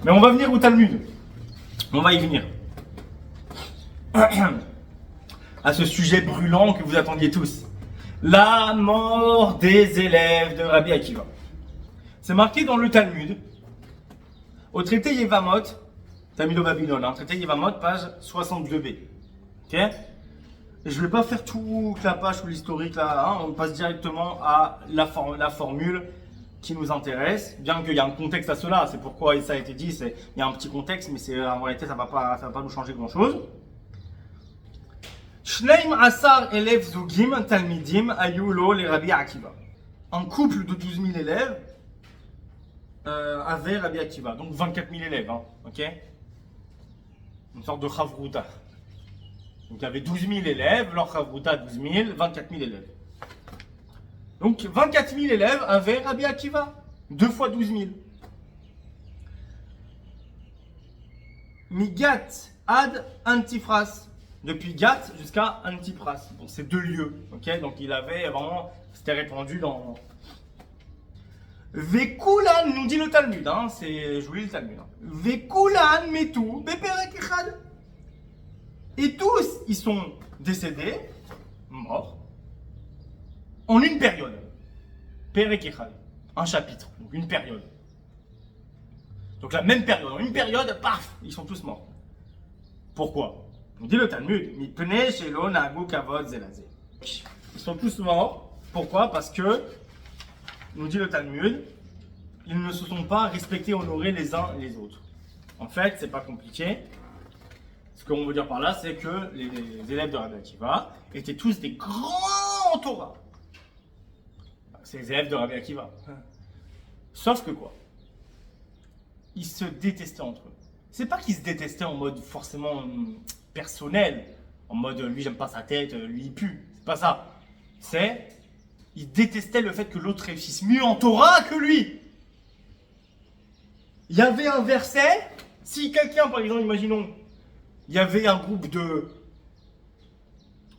Mais on va venir au Talmud. On va y venir. À ce sujet brûlant que vous attendiez tous. La mort des élèves de Rabbi Akiva. C'est marqué dans le Talmud, au traité Yevamot, Talmud au Babylone, traité Yevamot, page 62b. Ok? Et je ne vais pas faire toute la page ou l'historique là, on passe directement à la formule qui nous intéresse, bien qu'il y a un contexte à cela, c'est pourquoi ça a été dit, il y a un petit contexte, mais en réalité ça va pas nous changer grand chose. Shneim Asar Elev Zugim Talmidim Ayulo le Rabbi Akiva. Un couple de 12 000 élèves avait Rabbi Akiva, donc 24 000 élèves, ok? Une sorte de Chavruta. Donc il y avait 12 000 élèves, leur Chavruta 12 000, 24 000 élèves. Donc 24 000 élèves avaient Rabbi Akiva, 2 fois 12 000. Migat ad Antifras. Depuis Gath jusqu'à Antipras. Bon, c'est 2 lieux, ok? Donc il avait vraiment, c'était répandu dans. Vekulan, nous dit le Talmud, je vous lis le Talmud. Vekulan metu beperek echad. Et tous, ils sont décédés, morts, en une période. Perek echad, un chapitre, donc une période. Donc la même période, en une période, paf, ils sont tous morts. Pourquoi? On dit le Talmud, ils sont tous morts. Pourquoi? Parce que, nous dit le Talmud, ils ne se sont pas respectés, honorés les uns les autres. En fait, c'est pas compliqué. Ce qu'on veut dire par là, c'est que les élèves de Rabbi Akiva étaient tous des grands Torah. C'est les élèves de Rabbi Akiva. Sauf que quoi? Ils se détestaient entre eux. C'est pas qu'ils se détestaient en mode forcément personnel, en mode lui j'aime pas sa tête, lui il pue, c'est pas ça. C'est, il détestait le fait que l'autre réussisse mieux en Torah que lui. Il y avait un verset, si quelqu'un par exemple, imaginons, il y avait un groupe de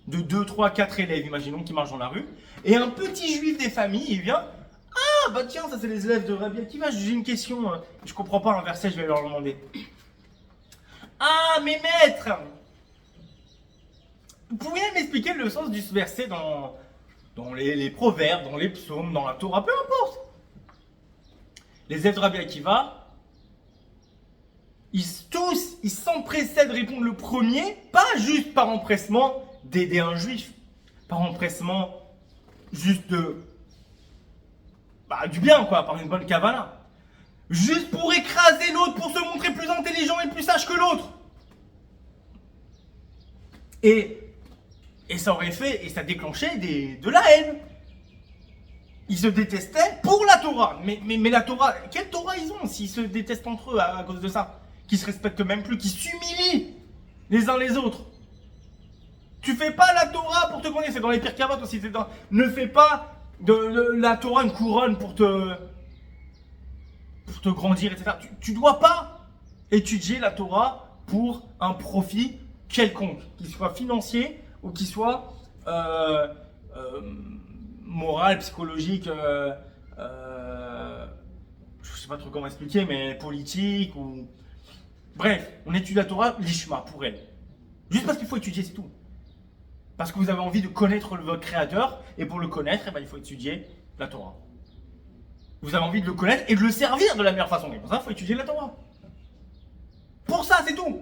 2, 3, 4 élèves, imaginons, qui marchent dans la rue, et un petit juif des familles, il vient, ah bah tiens, ça c'est les élèves de Rabbi Akiva, j'ai une question, je comprends pas un verset, je vais leur demander. Ah mais maître, vous pourriez m'expliquer le sens du verset dans les proverbes, dans les psaumes, dans la Torah, peu importe. Les élèves de Rabbi Akiva, ils s'empressaient de répondre le premier, pas juste par empressement d'aider un juif, par empressement juste du bien, quoi, par une bonne kavala. Juste pour écraser l'autre, pour se montrer plus intelligent et plus sage que l'autre. Et ça aurait fait, et ça déclenchait de la haine. Ils se détestaient pour la Torah. Mais la Torah, quelle Torah ils ont s'ils se détestent entre eux à cause de ça? Qui se respectent même plus, qui s'humilient les uns les autres. Tu fais pas la Torah pour te connaître, c'est dans les pires cavotes aussi. Ne fais pas de la Torah une couronne pour te grandir, etc. Tu dois pas étudier la Torah pour un profit quelconque, qu'il soit financier ou qu'il soit moral, psychologique, je sais pas trop comment expliquer, mais politique ou... Bref, on étudie la Torah, l'ishma, pour elle. Juste parce qu'il faut étudier, c'est tout. Parce que vous avez envie de connaître votre créateur, et pour le connaître, il faut étudier la Torah. Vous avez envie de le connaître et de le servir de la meilleure façon. Et pour ça, il faut étudier la Torah. Pour ça, c'est tout.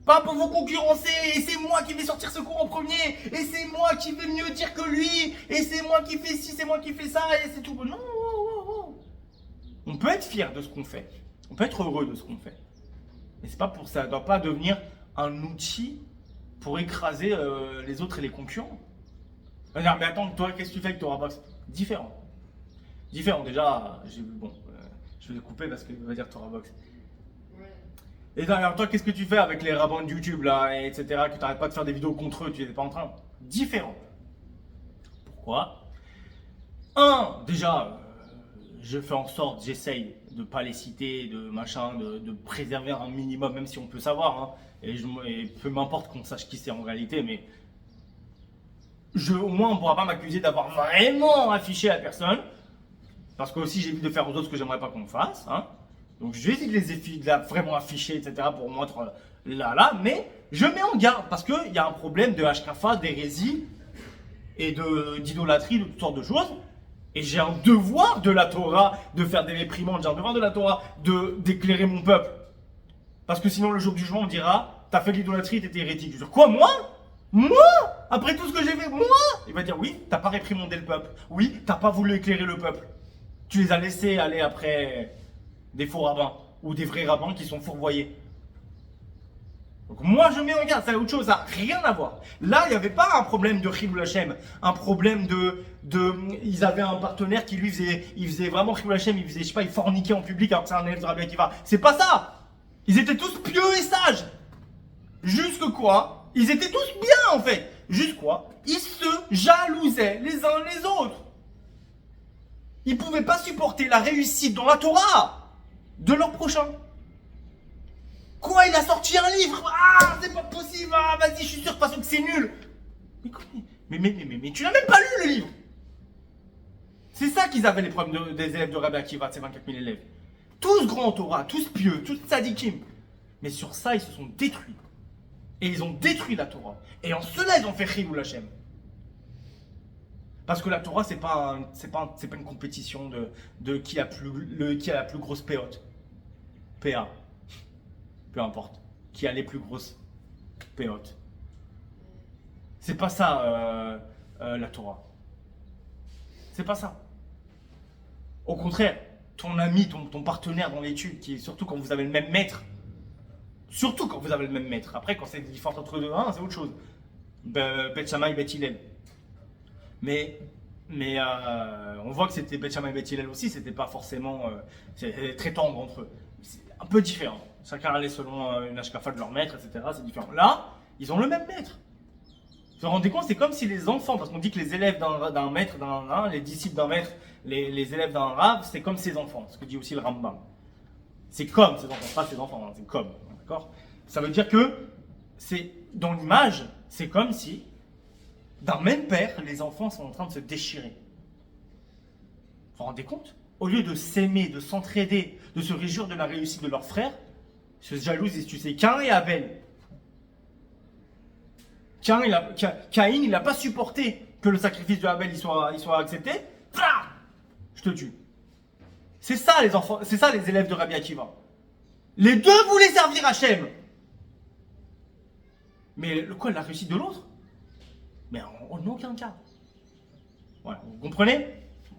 Pas pour vous concurrencer, et c'est moi qui vais sortir ce cours en premier, et c'est moi qui vais mieux dire que lui, et c'est moi qui fais ci, c'est moi qui fais ça, et c'est tout. Non, on peut être fier de ce qu'on fait. On peut être heureux de ce qu'on fait. Mais c'est pas pour ça, ça ne doit pas devenir un outil pour écraser les autres et les concurrents. Mais attends, toi, qu'est-ce que tu fais avec Torah Box? Différent. Déjà, je vais le couper parce qu'il va dire Torah Box. Et derrière toi, qu'est-ce que tu fais avec les rabbins de YouTube, là, etc., que tu n'arrêtes pas de faire des vidéos contre eux, tu n'es pas en train? Différent. Pourquoi? Déjà, je fais en sorte, j'essaye de ne pas les citer, de préserver un minimum, même si on peut savoir, et peu m'importe qu'on sache qui c'est en réalité, mais au moins on ne pourra pas m'accuser d'avoir vraiment affiché la personne, parce que aussi j'évite de faire aux autres ce que j'aimerais pas qu'on fasse, Donc je vais essayer de vraiment afficher, etc. pour montrer là, mais je mets en garde parce qu'il y a un problème de hashkafa, d'hérésie et d'idolâtrie, de toutes sortes de choses. Et j'ai un devoir de la Torah de faire des réprimandes, j'ai un devoir de la Torah d'éclairer mon peuple. Parce que sinon, le jour du jugement, on dira, t'as fait de l'idolâtrie, t'étais hérétique. Je veux dire, quoi, moi? Moi? Après tout ce que j'ai fait, moi? Il va dire, oui, t'as pas réprimandé le peuple. Oui, t'as pas voulu éclairer le peuple. Tu les as laissés aller après des faux rabbins ou des vrais rabbins qui sont fourvoyés. Donc moi je mets en garde, c'est autre chose, ça n'a rien à voir. Là, il n'y avait pas un problème de Chilul Hashem, un problème ils avaient un partenaire qui lui faisait vraiment Chilul Hashem, il faisait, je sais pas, il forniquait en public alors que c'est un élève de Rabbi Akiva. C'est pas ça. Ils étaient tous pieux et sages. Jusque quoi? Ils étaient tous bien en fait. Juste quoi? Ils se jalousaient les uns les autres. Ils ne pouvaient pas supporter la réussite dans la Torah de leur prochain. Quoi, il a sorti un livre? Ah, c'est pas possible. Ah, vas-y, je suis sûr de toute façon que c'est nul. Mais tu n'as même pas lu le livre. C'est ça qu'ils avaient les problèmes des élèves de Rabbi Akiva, de ces 24 000 élèves. Tous grands en Torah, tous pieux, tous tzadikim. Mais sur ça, ils se sont détruits. Et ils ont détruit la Torah. Et en cela, ils ont fait Chilul Hashem. Parce que la Torah, c'est pas une compétition de qui a la plus grosse péote. PA. Peu importe. Qui a les plus grosses péotes. C'est pas ça, la Torah. C'est pas ça. Au contraire, ton ami, ton partenaire dans l'étude, surtout quand vous avez le même maître. Surtout quand vous avez le même maître. Après, quand c'est différent entre deux, c'est autre chose. Bet Shammai, Bet Hillel. Mais on voit que c'était Bet Shammai et Bet Hillel aussi, c'était pas forcément c'était très tendre entre eux. C'est un peu différent. Chacun allait selon une hashkafa de leur maître, etc. C'est différent. Là, ils ont le même maître. Vous vous rendez compte, c'est comme si les enfants, parce qu'on dit que les élèves d'un maître, les disciples d'un maître, les élèves d'un rave, c'est comme ses enfants, ce que dit aussi le Rambam. C'est comme ses enfants, pas ses enfants, c'est comme. D'accord? Ça veut dire que c'est dans l'image, c'est comme si d'un même père, les enfants sont en train de se déchirer. Vous vous rendez compte? Au lieu de s'aimer, de s'entraider, de se réjouir de la réussite de leur frère, ils se jalousent, tu sais, Caïn et Abel. Caïn, il n'a pas supporté que le sacrifice de Abel il soit accepté. Je te tue. C'est ça les enfants, c'est ça les élèves de Rabbi Akiva. Les deux voulaient servir Hachem. Mais la réussite de l'autre? Mais en aucun cas. Voilà, vous comprenez?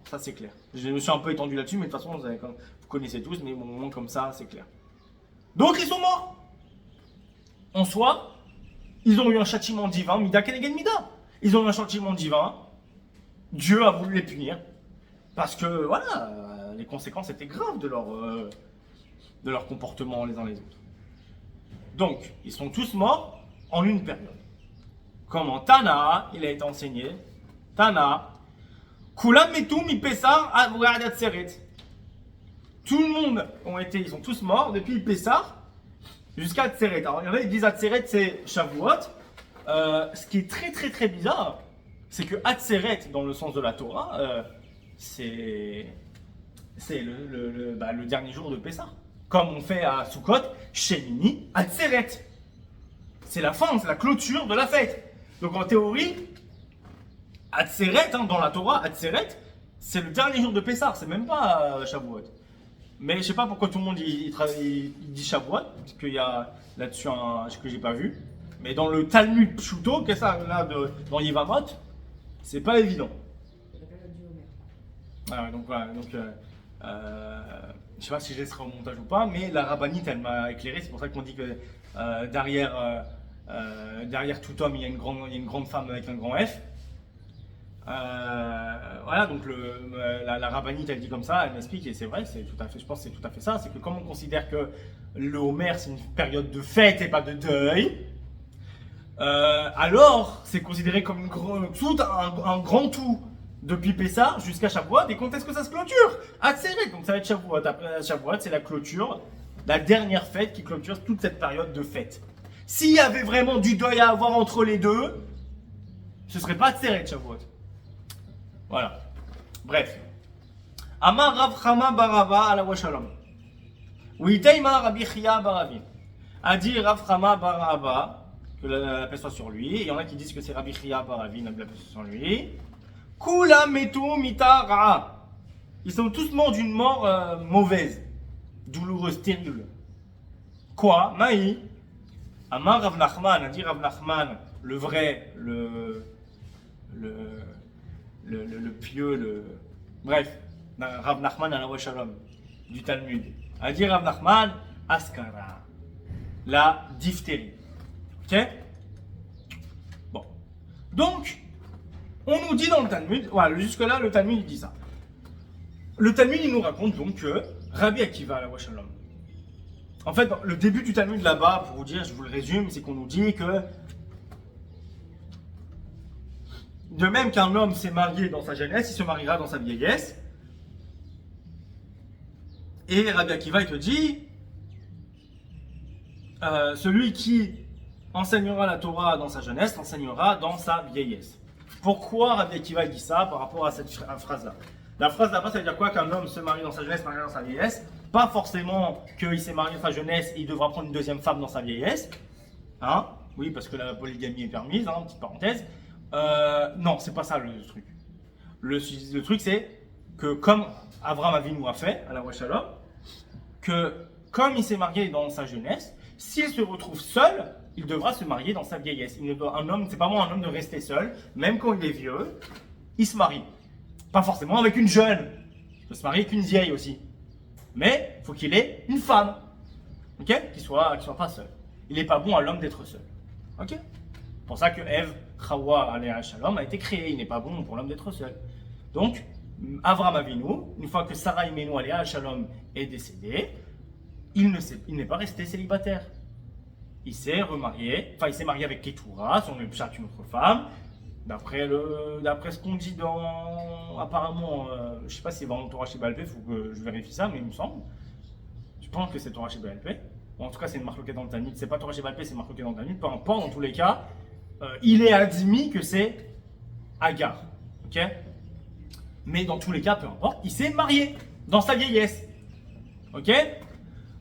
Ça c'est clair. Je me suis un peu étendu là-dessus, mais de toute façon, vous connaissez tous, mais au moins comme ça, c'est clair. Donc ils sont morts. En soi, ils ont eu un châtiment divin, Mida Keneged Mida. Ils ont eu un châtiment divin. Dieu a voulu les punir. Parce que, voilà, les conséquences étaient graves de leur comportement les uns les autres. Donc, ils sont tous morts en une période. Comment Tana, il a été enseigné. Tana, Kulam metum mi Pessar ad Atzeret. Tout le monde ils sont tous morts depuis Pessar jusqu'à Atzeret. Alors, il y en a qui disent Atzeret, c'est Shavuot. Ce qui est très très très bizarre, c'est que Atzeret, dans le sens de la Torah, c'est le dernier jour de Pessah. Comme on fait à Sukkot, Shemini, Atzeret. C'est la fin, c'est la clôture de la fête. Donc en théorie, Atzeret, dans la Torah, Atzeret, c'est le dernier jour de Pessah, c'est même pas Shavuot. Mais je sais pas pourquoi tout le monde il dit Shavuot, parce qu'il y a là-dessus que j'ai pas vu. Mais dans le Talmud Pshuto, qu'est-ce que ça, là, dans Yevamot, c'est pas évident. Ah ouais, donc voilà, je sais pas si je laisserai au montage ou pas, mais la rabbinite elle m'a éclairé, c'est pour ça qu'on dit que derrière tout homme il y a une grande femme avec un grand F. Voilà, donc la rabbinite elle dit comme ça, elle m'explique et c'est vrai, je pense que c'est tout à fait ça, c'est que comme on considère que le Homer c'est une période de fête et pas de deuil, alors c'est considéré comme un grand tout. Depuis Pessah jusqu'à Shavuot, et quand est-ce que ça se clôture? Atzeret, donc ça va être Shavuot. Après Shavuot, c'est la clôture, la dernière fête qui clôture toute cette période de fête. S'il y avait vraiment du deuil à avoir entre les deux, ce serait pas Atzeret Shavuot. Voilà. Bref. Amar Rav Chama Barava ala Washalom. Oui, Taïma Rabbi Chia Baravi. A dit Rav Chama Bar Abba, que la paix soit sur lui. Il y en a qui disent que c'est Rabbi Chia Baravi, la paix soit sur lui. Kula metu mita ra'a. Ils sont tous morts d'une mort mauvaise, douloureuse, terrible. Quoi? Maï. Amar Rav Nachman, a dit Rav Nachman, le vrai, le pieux, bref, Rav Nachman à la Shalom, du Talmud. A dit Rav Nachman, Askara, la diphtérie. Ok? Bon. Donc, on nous dit dans le Talmud, voilà, jusque-là, le Talmud il dit ça. Le Talmud il nous raconte donc que Rabbi Akiva à la Shalom. En fait, le début du Talmud là-bas, pour vous dire, je vous le résume, c'est qu'on nous dit que de même qu'un homme s'est marié dans sa jeunesse, il se mariera dans sa vieillesse. Et Rabbi Akiva il te dit, celui qui enseignera la Torah dans sa jeunesse, l'enseignera dans sa vieillesse. Pourquoi Rabbi Akiva dit ça par rapport à cette phrase-là? La phrase là-bas, ça veut dire quoi? Qu'un homme se marie dans sa jeunesse, marie dans sa vieillesse. Pas forcément qu'il s'est marié dans sa jeunesse et il devra prendre une deuxième femme dans sa vieillesse. Hein? Oui, parce que la polygamie est permise, hein, petite parenthèse. Non, c'est pas ça le truc. Le truc, c'est que comme Avraham Avinu a fait, à la Shalom, que comme il s'est marié dans sa jeunesse, s'il se retrouve seul, il devra se marier dans sa vieillesse. Un homme, c'est pas bon un homme de rester seul, même quand il est vieux, il se marie. Pas forcément avec une jeune, il peut se marier avec une vieille aussi. Mais il faut qu'il ait une femme, ok, qu'il soit pas seul. Il n'est pas bon à l'homme d'être seul, ok. C'est pour ça que Ève, Chawa, aléa Shalom a été créé. Il n'est pas bon pour l'homme d'être seul. Donc, Avraham Avinu, une fois que Sarah Imenu aléa Shalom est décédée, il n'est pas resté célibataire. Il s'est remarié, enfin il s'est marié avec Ketura, son chat une autre femme. D'après ce qu'on dit apparemment, je ne sais pas si c'est vraiment Torah chez Balpé, il faut que je vérifie ça, mais il me semble. Je pense que c'est Torah chez Balpé. En tout cas, c'est une marque dans le Talmud. C'est pas Torah chez Balpé, c'est marque dans le Talmud. Peu importe, dans tous les cas, il est admis que c'est Agar. Ok? Mais dans tous les cas, peu importe, il s'est marié dans sa vieillesse. Ok?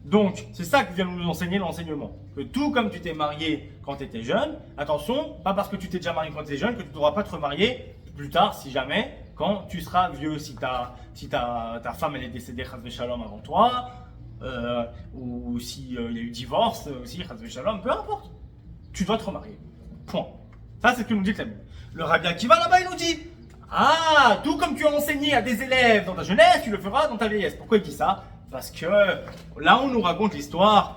Donc, c'est ça que vient nous enseigner l'enseignement. Que tout comme tu t'es marié quand tu étais jeune, attention, pas parce que tu t'es déjà marié quand tu étais jeune que tu ne devras pas te remarier plus tard, si jamais, quand tu seras vieux. Si ta femme elle est décédée, Chas Shalom, avant toi, ou s'il y a eu divorce aussi, Chas Shalom, peu importe. Tu dois te remarier. Point. Ça, c'est ce que nous dit le Rabbi Akiva là-bas, il nous dit, ah, tout comme tu as enseigné à des élèves dans ta jeunesse, tu le feras dans ta vieillesse. Pourquoi il dit ça? Parce que là, on nous raconte l'histoire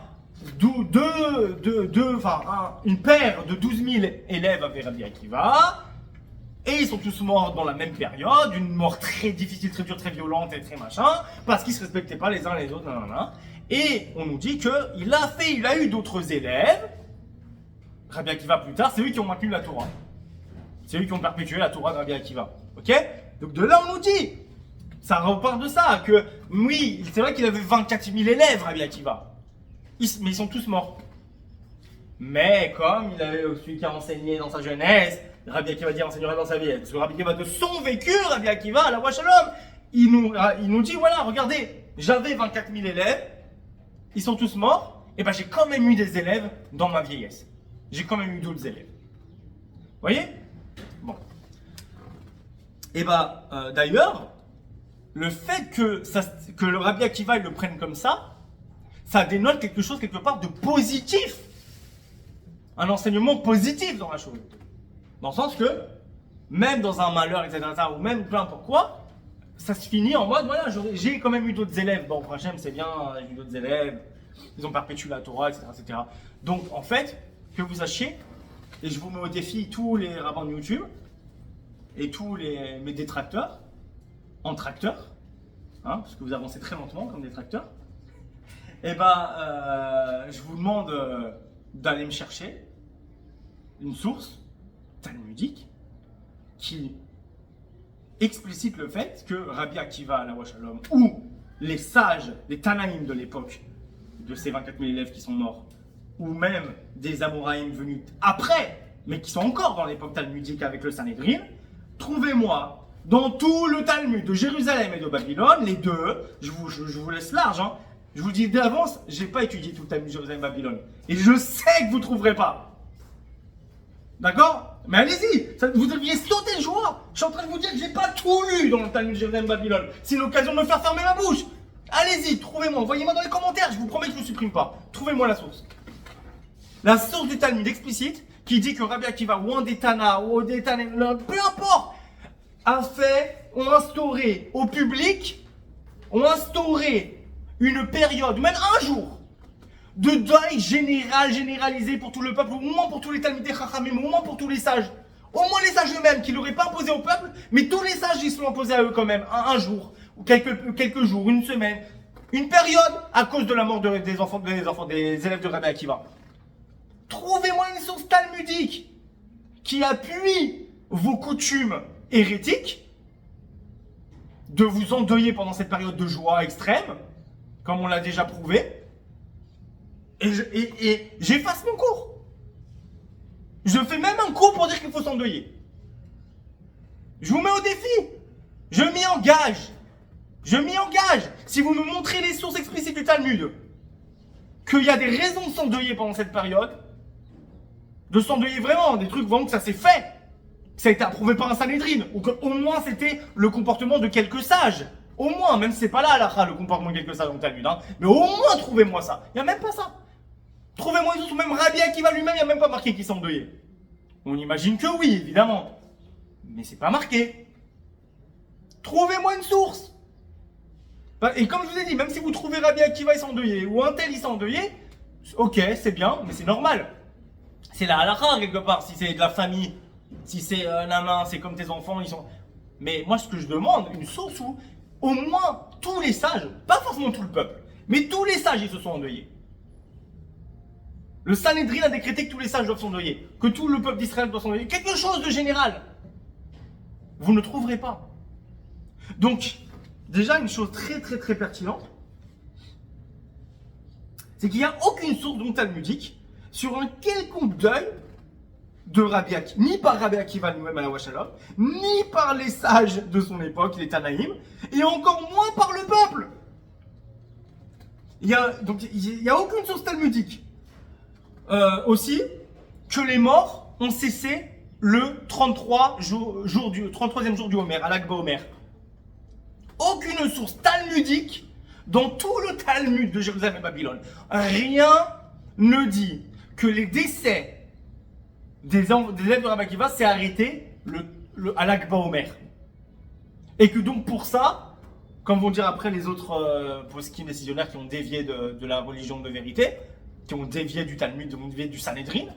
une paire de 12 000 élèves avec Rabbi Akiva, et ils sont tous morts dans la même période, une mort très difficile, très dure, très violente et très machin, parce qu'ils ne se respectaient pas les uns les autres, nanana. Et on nous dit qu'il a eu d'autres élèves, Rabbi Akiva plus tard, c'est eux qui ont maintenu la Torah. C'est eux qui ont perpétué la Torah de Rabbi Akiva. Ok? Donc de là, on nous dit, ça repart de ça, que oui, c'est vrai qu'il avait 24 000 élèves, Rabbi Akiva. Mais ils sont tous morts. Mais comme il avait celui qui a enseigné dans sa jeunesse, Rabbi Akiva dit enseignera dans sa vie. Parce que Rabbi Akiva de son vécu, Rabbi Akiva, à la Shalom, il nous dit, voilà, regardez, j'avais 24 000 élèves, ils sont tous morts, et ben j'ai quand même eu des élèves dans ma vieillesse. J'ai quand même eu d'autres élèves. Vous voyez? Bon. Et d'ailleurs, le fait que le Rabbi Akiva il le prenne comme ça dénote quelque chose quelque part de positif. Un enseignement positif dans la chose. Dans le sens que, même dans un malheur, etc., ou même peu importe quoi, ça se finit en mode, voilà, j'ai quand même eu d'autres élèves. Bon, prochain, c'est bien, j'ai eu d'autres élèves, ils ont perpétué la Torah, etc., etc. Donc, en fait, que vous sachiez, et je vous mets au défi tous les rabbins de YouTube, et tous mes détracteurs, en tracteurs, hein, parce que vous avancez très lentement comme des tracteurs, je vous demande d'aller me chercher une source talmudique qui explicite le fait que Rabbi Akiva à la Shalom ou les sages, les Tanaïm de l'époque de ces 24 000 élèves qui sont morts, ou même des Amoraïm venus après, mais qui sont encore dans l'époque talmudique avec le Sanhédrin, trouvez-moi dans tout le Talmud de Jérusalem et de Babylone, les deux, je vous laisse large, hein, Je vous le dis d'avance, j'ai pas étudié tout le Talmud de Jérusalem-Babylone. Et je sais que vous ne trouverez pas. D'accord? Mais allez-y, vous devriez sauter de joie. Je suis en train de vous dire que j'ai pas tout lu dans le Talmud de Jérusalem-Babylone. C'est l'occasion de me faire fermer ma bouche. Allez-y, trouvez-moi, envoyez-moi dans les commentaires, je vous promets que je ne supprime pas. Trouvez-moi la source. La source du Talmud explicite qui dit que Rabbi Akiva ou un des Tana ou des Tana, peu importe, ont instauré au public, ont instauré une période, même un jour, de deuil généralisé pour tout le peuple, au moins pour tous les Talmidei Chachamim, au moins pour tous les sages. Au moins les sages eux-mêmes, qui ne l'auraient pas imposé au peuple, mais tous les sages, ils se l'ont imposé à eux quand même, un jour, ou quelques jours, une semaine, une période, à cause de la mort des élèves de Rabbi Akiva. Trouvez-moi une source talmudique qui appuie vos coutumes hérétiques de vous endeuiller pendant cette période de joie extrême, comme on l'a déjà prouvé, et j'efface mon cours. Je fais même un cours pour dire qu'il faut s'endeuiller. Je vous mets au défi. Je m'y engage. Je m'y engage. Si vous me montrez les sources explicites du Talmud, qu'il y a des raisons de s'endeuiller pendant cette période, de s'endeuiller vraiment, des trucs vraiment que ça s'est fait, que ça a été approuvé par un Sanhedrin, ou qu'au moins c'était le comportement de quelques sages. Au moins, même si c'est pas là halakha, le comportement de quelques sages dans le Talmud, hein, mais au moins trouvez-moi ça. Il n'y a même pas ça. Trouvez-moi une source, même Rabbi Akiva lui-même, il n'y a même pas marqué qu'il s'endeuillait. On imagine que oui, évidemment. Mais c'est pas marqué. Trouvez-moi une source. Et comme je vous ai dit, même si vous trouvez Rabbi Akiva il s'endeuillait, ou un tel il s'endeuillait, ok, c'est bien, mais c'est normal. C'est la halakha quelque part, si c'est de la famille, si c'est c'est comme tes enfants, ils sont... Mais moi ce que je demande, une source où au moins tous les sages, pas forcément tout le peuple, mais tous les sages ils se sont endeuillés. Le Sanhedrin a décrété que tous les sages doivent s'endeuiller, que tout le peuple d'Israël doit s'endeuiller, quelque chose de général. Vous ne trouverez pas. Donc, déjà une chose très pertinente, c'est qu'il n'y a aucune source donc talmudique sur un quelconque deuil de Rabbi Akiva, ni par Rabbi Akiva lui-même à la Washalom, ni par les sages de son époque, les Tanaïm, et encore moins par le peuple. Il n'y a aucune source talmudique. Aussi, que les morts ont cessé le 33e jour du Homer, à l'Akba Homer. Aucune source talmudique dans tout le Talmud de Jérusalem et Babylone. Rien ne dit que les décès des élèves de Rabbi Akiva s'est arrêté à l'Akba Homer. Et que donc pour ça, comme vont dire après les autres poskim décisionnaires qui ont dévié de la religion de vérité, qui ont dévié du Talmud, qui ont dévié du Sanhedrin,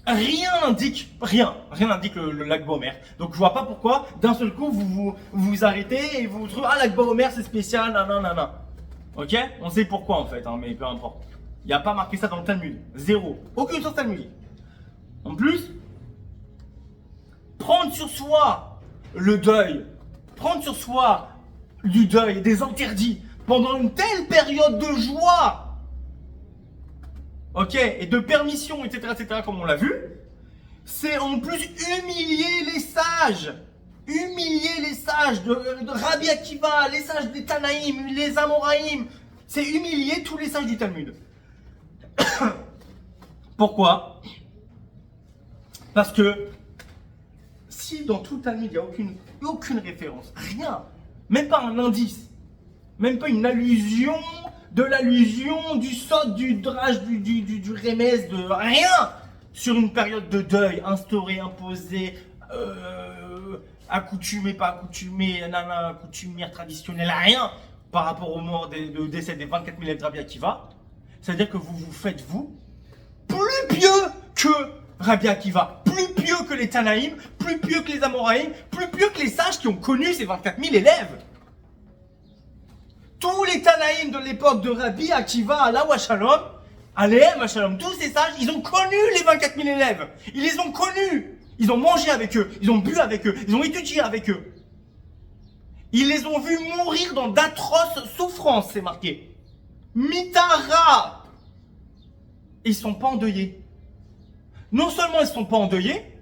rien n'indique le l'Akba Homer. Donc je vois pas pourquoi d'un seul coup vous arrêtez et vous trouvez l'Akba Homer c'est spécial, nanana. Ok? On sait pourquoi en fait, hein, mais peu importe. Il n'y a pas marqué ça dans le Talmud. Zéro. Aucune source talmudique. En plus, prendre sur soi le deuil, prendre sur soi du deuil, des interdits, pendant une telle période de joie, ok, et de permission, etc., comme on l'a vu, c'est en plus humilier les sages. Humilier les sages de Rabbi Akiva, les sages des Tanaïm, les Amoraïm. C'est humilier tous les sages du Talmud. Pourquoi? Parce que si dans tout le Talmud, il n'y a aucune référence, rien, même pas un indice, même pas une allusion, de l'allusion, du sot, du drage, du remez, de rien sur une période de deuil instaurée, imposée, accoutumée, pas accoutumée, coutumière traditionnelle, rien par rapport au mort au décès des 24 000 élèves de Rabbi Akiva. C'est-à-dire que vous vous faites, vous, plus pieux que Rabbi Akiva, plus pieux que les Tanaïm, plus pieux que les Amoraïm, plus pieux que les sages qui ont connu ces 24 000 élèves. Tous les Tanaïm de l'époque de Rabbi Akiva, Alaou Shalom, Aléhem Shalom, tous ces sages, ils ont connu les 24 000 élèves. Ils les ont connus. Ils ont mangé avec eux, ils ont bu avec eux, ils ont étudié avec eux. Ils les ont vus mourir dans d'atroces souffrances, c'est marqué. Mitara. Ils ne sont pas endeuillés. Non seulement ils ne sont pas endeuillés,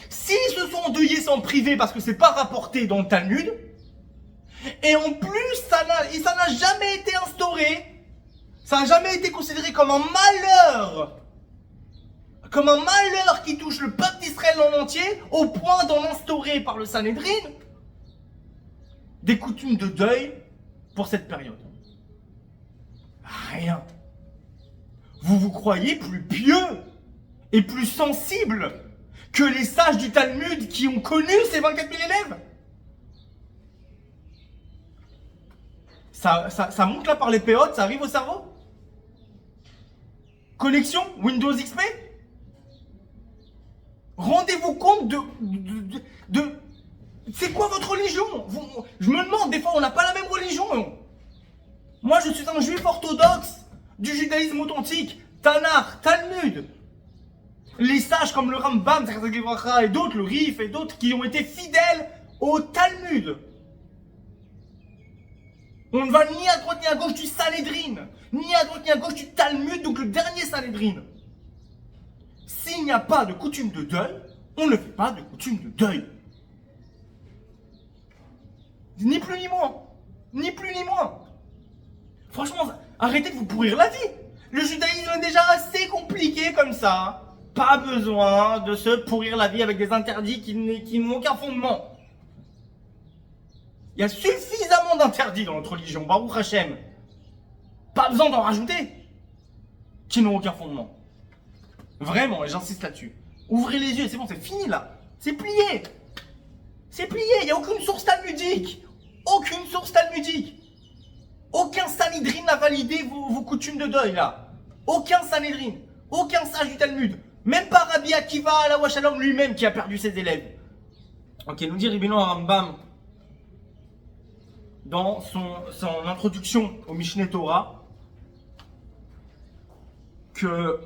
s'ils se sont endeuillés sans privé parce que c'est pas rapporté dans le Talmud, Et en plus, ça n'a jamais été instauré. Ça n'a jamais été considéré comme un malheur. Comme un malheur qui touche le peuple d'Israël en entier, au point d'en instaurer par le Sanhédrin des coutumes de deuil pour cette période. Rien. Vous vous croyez plus pieux et plus sensible que les sages du Talmud qui ont connu ces 24 000 élèves? Ça monte là par les péotes, ça arrive au cerveau? Connexion Windows XP? Rendez-vous compte de c'est quoi votre religion? Je me demande, des fois on n'a pas la même religion. Moi je suis un juif orthodoxe du judaïsme authentique, Tanakh, Talmud. Les sages comme le Rambam et d'autres, le Rif et d'autres qui ont été fidèles au Talmud. On ne va ni à droite ni à gauche du Sanhédrin, ni à droite ni à gauche du Talmud, donc le dernier Sanhédrin. S'il n'y a pas de coutume de deuil, on ne fait pas de coutume de deuil. Ni plus ni moins. Ni plus ni moins. Franchement, arrêtez de vous pourrir la vie. Le judaïsme est déjà assez compliqué comme ça. Pas besoin de se pourrir la vie avec des interdits qui n'ont aucun fondement. Il y a suffisamment d'interdits dans notre religion, Baruch Hashem. Pas besoin d'en rajouter. Qui n'ont aucun fondement. Vraiment, et j'insiste là-dessus. Ouvrez les yeux, c'est bon, c'est fini là. C'est plié. C'est plié, il n'y a aucune source talmudique. Aucune source talmudique. Aucun Sanhédrin n'a validé vos coutumes de deuil là. Aucun Sanhédrin. Aucun sage du Talmud. Même pas Rabbi Akiva Alaoua Shalom lui-même qui a perdu ses élèves. Ok, nous dit Rabbeinu Rambam dans son introduction au Mishneh Torah que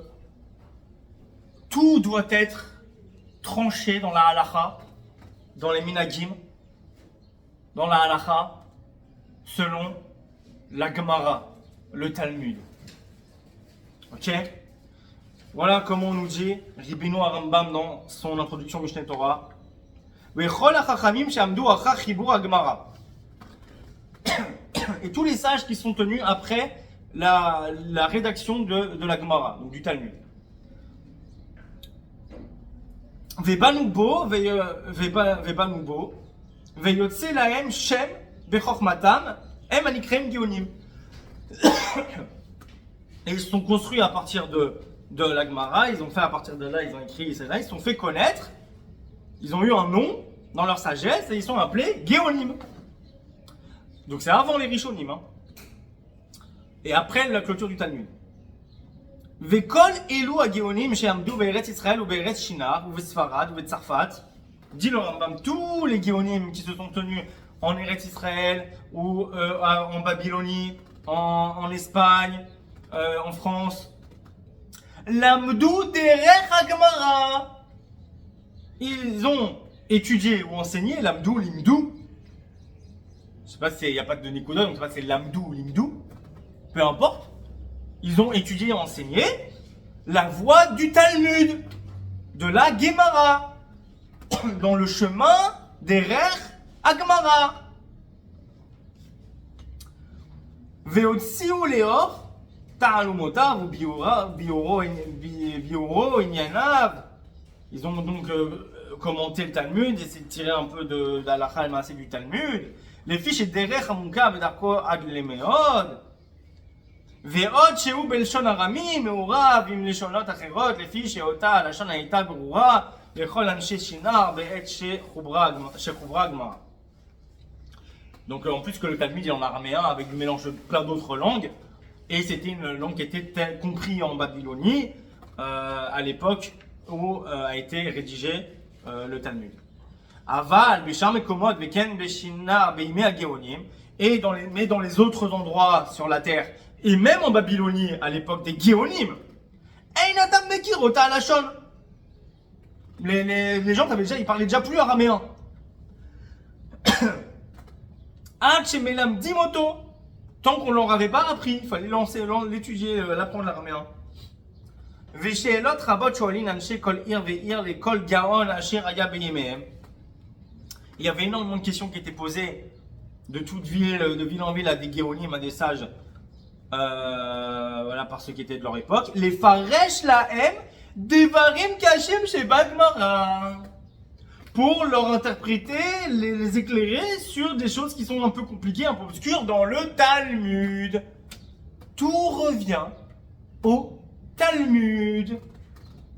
tout doit être tranché dans la halacha, dans les minagim, dans la halacha, selon la Gemara, le Talmud. Ok? Voilà comment on nous dit Rabbeinu Rambam dans son introduction au Mishneh Torah. Et tous les sages qui sont tenus après la rédaction de la Gemara, donc du Talmud. Vebanubo, veyotse lahem shem bechokmatam, em anikrem gionim. Et ils sont construits à partir de la Gemara, ils ont fait à partir de là, ils ont écrit, ils se sont fait connaître, ils ont eu un nom dans leur sagesse et ils sont appelés Géonim. Donc c'est avant les Rishonim. Hein. Et après la clôture du Talmud. Vekol elu agéonim she'amdu be'eretz Israël ou be'eretz Shinar ou be'Sfarad ou be'Tsarfat. Dit le Rambam, tous les Géonim qui se sont tenus en Eretz Israël ou en Babylonie, en Espagne, en France. L'amdu derech hagmara. Ils ont étudié ou enseigné l'amdu, l'imdu. Je sais pas si il n'y a pas de Nikoda, donc je sais pas si c'est l'amdu ou l'imdu. Peu importe. Ils ont étudié et enseigné la voie du Talmud, de la Gemara, dans le chemin derech hagmara. Veotsiu leor ta'alumotav ou bioro inyanav. Ils ont donc commenté le Talmud, essayé de tirer un peu de la halakha al-maaseh du Talmud. Les fiches derech hamuka vedarko ad lemeod. ועוד שהוא בלשון ארמי מעורב עם לשונות אחרות לפי שאותה הלשון הייתה ברורה לכל אנשי שינר בעת שחוברה הגמרא. Donc en plus que le Talmud est en araméen avec du mélange de plein d'autres langues, et c'était une langue qui était comprise en Babylonie à l'époque où a été rédigé le Talmud. Aval bishar mekomot veken beshinar beimei hageonim, et dans les autres endroits sur la terre, et même en Babylonie à l'époque des Géonim, Einatam mekirota alashon. Les gens ils parlaient déjà plus araméen. Dimoto, tant qu'on leur avait pas appris, il fallait l'étudier, l'apprendre l'araméen. Vesheelot rabot shoalin anshe kol ir veir le kol gaon asher haya beyemehem. Il y avait énormément de questions qui étaient posées de toute ville, de ville en ville, à des Géonim, à des sages, voilà, par ceux qui étaient de leur époque. Les Faresh Lahem, Devarim Kachem chez Bagmara. Pour leur interpréter, les éclairer sur des choses qui sont un peu compliquées, un peu obscures dans le Talmud. Tout revient au Talmud,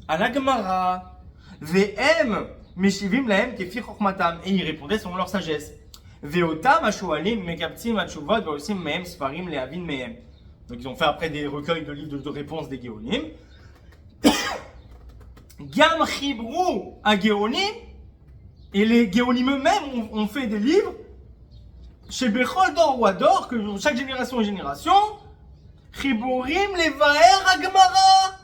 à la Gemara. V'em meshivim lahem kefi chokhmatam, et ils répondaient selon leur sagesse. Ve'otam ashualim mekaptzim atshuvot ve'osim mehem sfarim lehavin mehem. Donc ils ont fait après des recueils de livres de réponses des Géonim. Gam chibrou à Géonim, et les Géonim eux-mêmes ont fait des livres chez Bechol Dor Wador, que chaque génération et génération, Chiburim Levaer Agmara.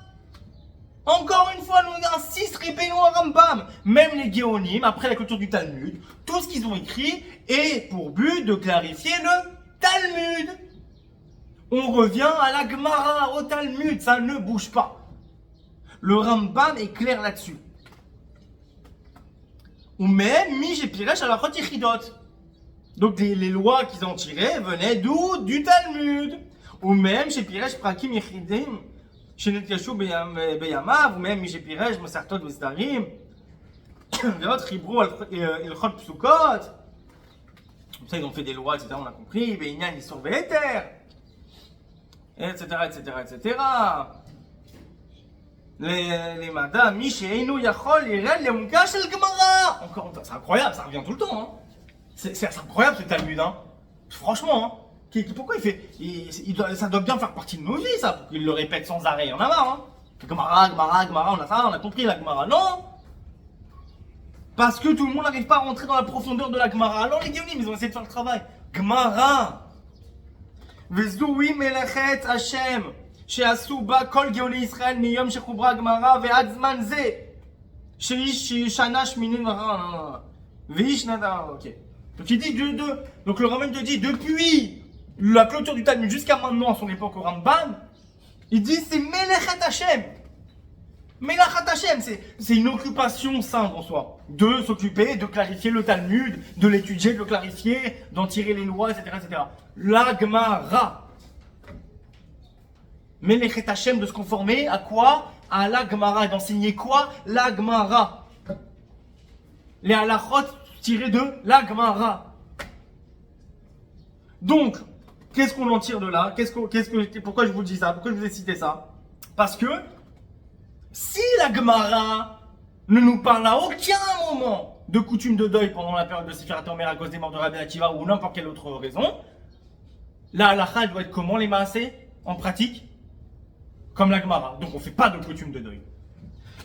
Encore une fois, nous insistons, répétons à Rambam. Même les Géonim, après la culture du Talmud, tout ce qu'ils ont écrit est pour but de clarifier le Talmud. On revient à la Gemara, au Talmud, ça ne bouge pas. Le Rambam est clair là-dessus. Ou même, mi j'ai piresh à la chot yichidot. Donc les lois qu'ils en tiraient venaient d'où? Du Talmud. Ou même, chez piresh prakim yichidim, chez Netkashu beyamav, ou même, mi j'ai piresh mosartot vestarim, d'autres Hibro il chot psukot. Comme ça, ils ont fait des lois, etc. On a compris. Beinyan, ils sont véter. Etc., etc., etc. Les madames, Mishéinu, Yachol, Irel, les Munkash, el Gemara. Encore, c'est incroyable, ça revient tout le temps. Hein. C'est incroyable ce Talmud. Hein. Franchement, hein. Pourquoi il fait. Ça doit bien faire partie de nos vies, ça, pour qu'il le répète sans arrêt. On a marre. Hein. Gemara, Gemara, Gemara, on a ça, on a compris la Gemara. Non! Parce que tout le monde n'arrive pas à rentrer dans la profondeur de la Gemara. Alors les Géonim, ils ont essayé de faire le travail. Gemara! Vezoui melechet Hashem, she'asu ba kol geoli Israël miyom shechubra Gemara ve'ad zman ze, she'ish shana shminin ve'ish nada. Ok. Donc il dit donc le Rambam te dit depuis la clôture du Talmud jusqu'à maintenant, à son époque au Rambam, il dit c'est melechet Hashem. Melechet Hashem, c'est une occupation sainte en soi, de s'occuper, de clarifier le Talmud, de l'étudier, de le clarifier, d'en tirer les lois, etc., etc. La Gemara. Melechet Hashem, de se conformer à quoi? À la Gemara, et d'enseigner quoi? La Gemara. Les halachot tirés de la Gemara. Donc, qu'est-ce qu'on en tire de là? Pourquoi je vous dis ça? Pourquoi je vous ai cité ça? Parce que si la Gemara ne nous parle à aucun moment de coutume de deuil pendant la période de Sefirat Omer à cause des morts de Rabbi Akiva ou n'importe quelle autre raison, la halakha elle doit être comment les maasés en pratique? Comme la Gemara. Donc on ne fait pas de coutume de deuil.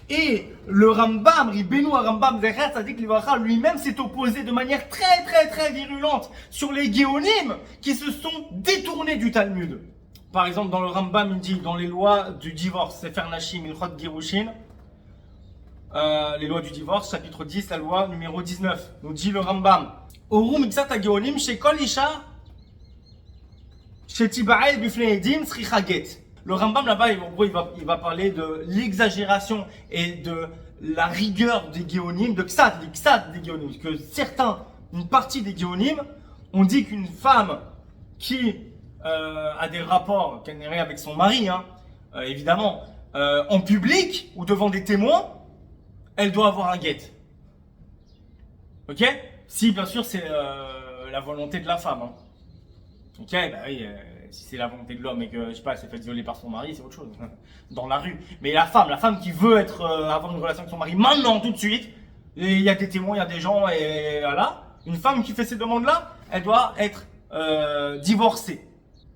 Et le Rambam, Ribenu Rambam Zechat Tzadik Livracha lui-même s'est opposé de manière très très très virulente sur les Géonim qui se sont détournés du Talmud. Par exemple, dans le Rambam, il dit, dans les lois du divorce, Sefer Nashim, Ilchot Girushin, les lois du divorce, chapitre 10, la loi numéro 19, nous dit le Rambam, Oru Miksat HaGeonim, Shekol Isha, Shetibael Bifnei Edim, Sricha Get. Le Rambam là-bas, il va parler de l'exagération et de la rigueur des Géonim, de Ksat des Géonim, que une partie des Géonim, on dit qu'une femme qui a des rapports qu'elle n'ait avec son mari, hein, évidemment, en public ou devant des témoins, elle doit avoir un guet. Ok? Si bien sûr c'est la volonté de la femme. Hein. Ok, bah oui, si c'est la volonté de l'homme et que je sais pas, elle s'est fait violer par son mari, c'est autre chose. Dans la rue. Mais la femme qui veut avoir une relation avec son mari maintenant, tout de suite, il y a des témoins, il y a des gens et voilà. Une femme qui fait ces demandes-là, elle doit être divorcée.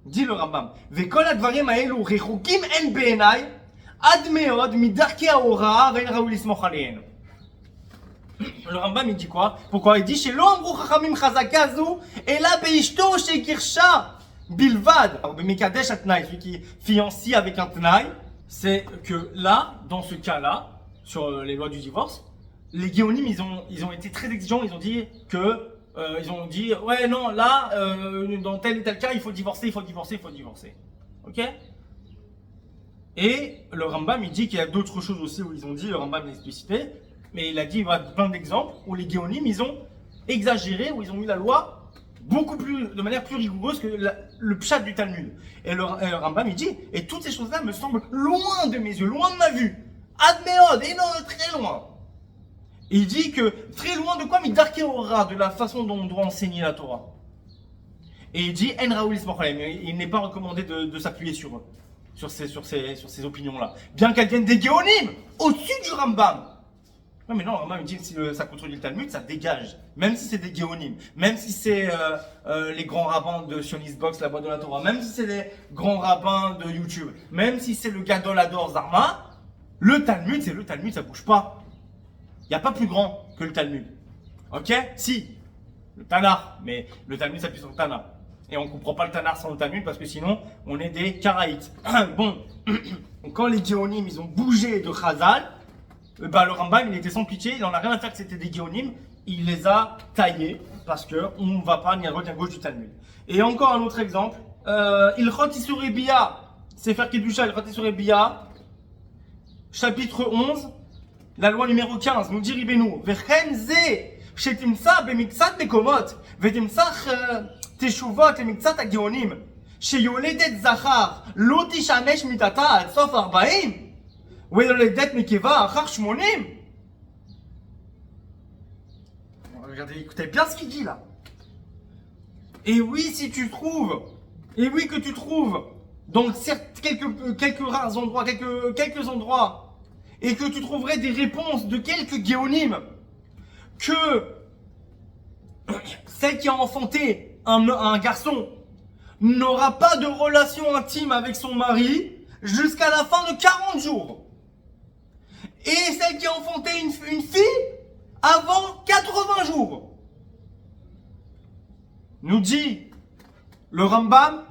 Dit le Rambam, Vekol advarim haelu rechukim en beinai ad meod midarkei haora ve'en raoul lismoch aleihen. Le Rambam il dit quoi? Pourquoi? Il dit Shelo amru chachamim chazaka zu ela beishto shegirsha bilvad. Bemekadesh atnai, celui qui fiancie avec un tnaï, c'est que là, dans ce cas-là, sur les lois du divorce, les Géonim ils ont été très exigeants, ils ont dit que ils ont dit, ouais, non, là, dans tel et tel cas, il faut divorcer. Ok? Et le Rambam, il dit qu'il y a d'autres choses aussi où ils ont dit, le Rambam l'a explicité, mais il a dit, il y a plein d'exemples où les Géonim, ils ont exagéré, où ils ont mis la loi de manière plus rigoureuse que le pshat du Talmud. Et le Rambam, il dit, et toutes ces choses-là me semblent loin de mes yeux, loin de ma vue. Ad meod, et non, très loin. Et il dit que, très loin de quoi? Mais d'arké ora, de la façon dont on doit enseigner la Torah. Et il dit, en raoulis mochalem, il n'est pas recommandé de s'appuyer sur eux, sur ces opinions-là. Bien qu'elles viennent des Géonim, au-dessus du Rambam. Non mais non, le Rambam il dit que si ça contredit le Talmud, ça dégage. Même si c'est des Géonim, même si c'est les grands rabbins de Sionist Box, la boîte de la Torah, même si c'est les grands rabbins de YouTube, même si c'est le Gadol Ador Zarma, le Talmud, c'est le Talmud, ça bouge pas. Il n'y a pas plus grand que le Talmud. Ok? Si, le Tanar, mais le Talmud s'appuie sur le Tanar. Et on ne comprend pas le Tanar sans le Talmud parce que sinon, on est des Karaïtes. Bon, quand les Géonim, ils ont bougé de Chazal, bah, le Rambam, il était sans pitié, il n'en a rien à faire que c'était des Géonim, il les a taillés parce qu'on ne va pas ni à droite ni à gauche du Talmud. Et encore un autre exemple, Ilchot Isurei Bia, Sefer Kedusha, Ilchot Isurei Bia, chapitre 11, la loi numéro 15, nous dit Ribenu, Vechen ze, shetimsa bemiktsat mekomot, vetimsach teshuvot lemiktsat hagéonim, sheyoledet zachar, lo tishamesh mitata ad sof 40, weyoledet mikeva achar 80. Regardez, écoutez bien ce qu'il dit là. Et oui, si tu trouves, et oui que tu trouves, dans quelques rares endroits, quelques endroits, et que tu trouverais des réponses de quelques Géonim, que celle qui a enfanté un garçon n'aura pas de relation intime avec son mari jusqu'à la fin de 40 jours. Et celle qui a enfanté une fille avant 80 jours. Nous dit le Rambam,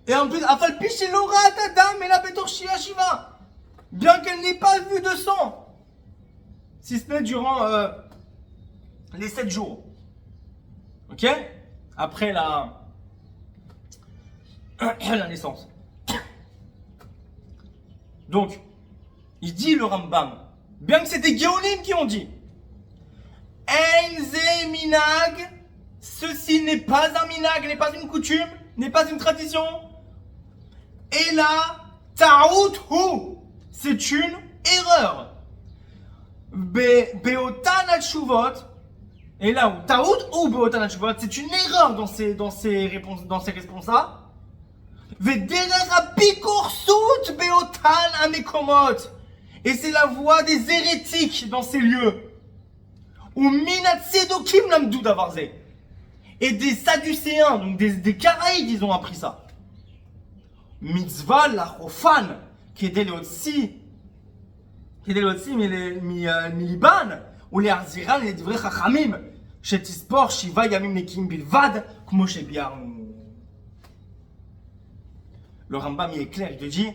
et en plus, Afal Pichelora Tadam et la Betorshia Shiva. Bien qu'elle n'ait pas vu de sang, si ce n'est durant les 7 jours. Ok? Après la naissance. Donc, il dit le Rambam, bien que c'est des Géonim qui ont dit, Enze minag, ceci n'est pas un minag, n'est pas une coutume, n'est pas une tradition. Et là, ta'out hu, c'est une erreur. Beotan al-shuvot, et là où ta'out ou beotan al-shuvot, c'est une erreur dans ces réponses-là. Vederer apikorsut beotan amekomot, et c'est la voix des hérétiques dans ces lieux. Ou minat sedokim lamdou davarze, et des Sadducéens, donc des Karaïdes, ils ont appris ça. Mitzvah lachofan, כדי להוציא מליבן ולהחזירן לדברי חכמים שתספור 7 ימים נקיים בלבד כמו שביארנו. Le Rambam il est clair, il te dit,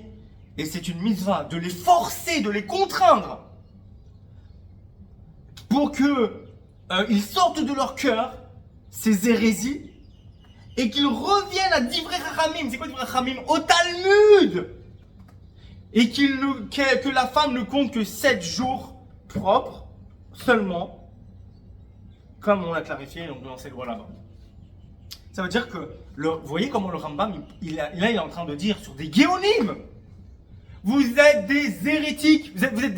et c'est une mitzvah de les forcer, de les contraindre pour que ils sortent de leur cœur ces hérésies et qu'ils reviennent à Divrei Chachamim. C'est quoi Divrei Chachamim? Au Talmud. Et que la femme ne compte que 7 jours propres seulement, comme on l'a clarifié donc, dans ces lois là-bas. Ça veut dire que, vous voyez comment le Rambam, il est en train de dire sur des Géonim, vous êtes des hérétiques, vous êtes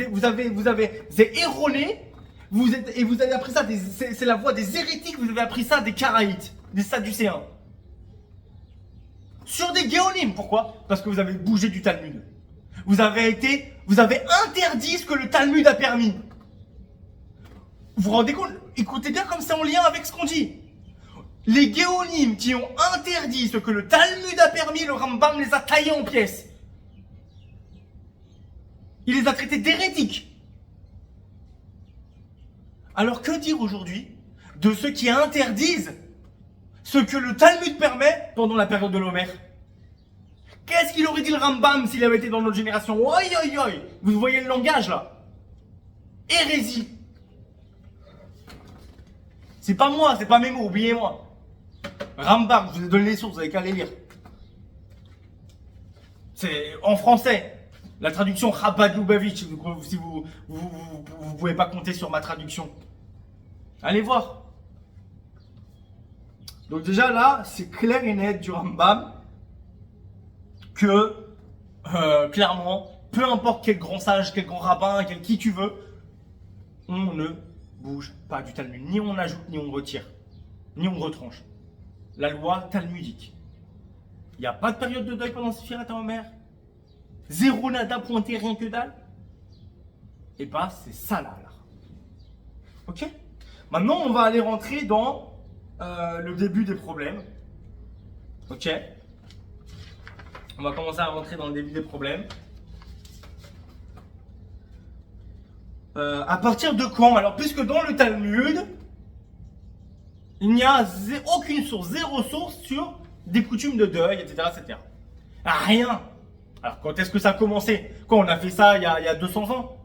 erronés, vous avez appris ça, c'est la voix des hérétiques, vous avez appris ça des Karaïtes, des Sadducéens. Sur des Géonim, pourquoi? Parce que vous avez bougé du Talmud. Vous avez interdit ce que le Talmud a permis. Vous vous rendez compte? Écoutez bien comme c'est en lien avec ce qu'on dit. Les Géonim qui ont interdit ce que le Talmud a permis, le Rambam les a taillés en pièces. Il les a traités d'hérétiques. Alors que dire aujourd'hui de ceux qui interdisent ce que le Talmud permet pendant la période de l'Omer? Qu'est-ce qu'il aurait dit le Rambam s'il avait été dans notre génération? Oi, oi, oi. Vous voyez le langage là? Hérésie. C'est pas moi, c'est pas mes mots, oubliez-moi. Rambam, je vous ai donné les sources, vous avez qu'à les lire. C'est en français. La traduction Chabad Lubavitch, si vous pouvez pas compter sur ma traduction. Allez voir. Donc déjà là, c'est clair et net du Rambam que clairement, peu importe quel grand sage, quel grand rabbin, qui tu veux, on ne bouge pas du Talmud. Ni on ajoute, ni on retire, ni on retranche. La loi talmudique. Il n'y a pas de période de deuil pendant Sfirat HaOmer. Zéro nada pointé, rien que dalle. Et bah c'est ça là. Ok? Maintenant on va aller rentrer dans le début des problèmes. Ok? On va commencer à rentrer dans le début des problèmes. À partir de quand? Alors, puisque dans le Talmud, il n'y a aucune source, zéro source sur des coutumes de deuil, etc. etc. Rien. Alors, quand est-ce que ça a commencé? Quand on a fait ça il y a 200 ans?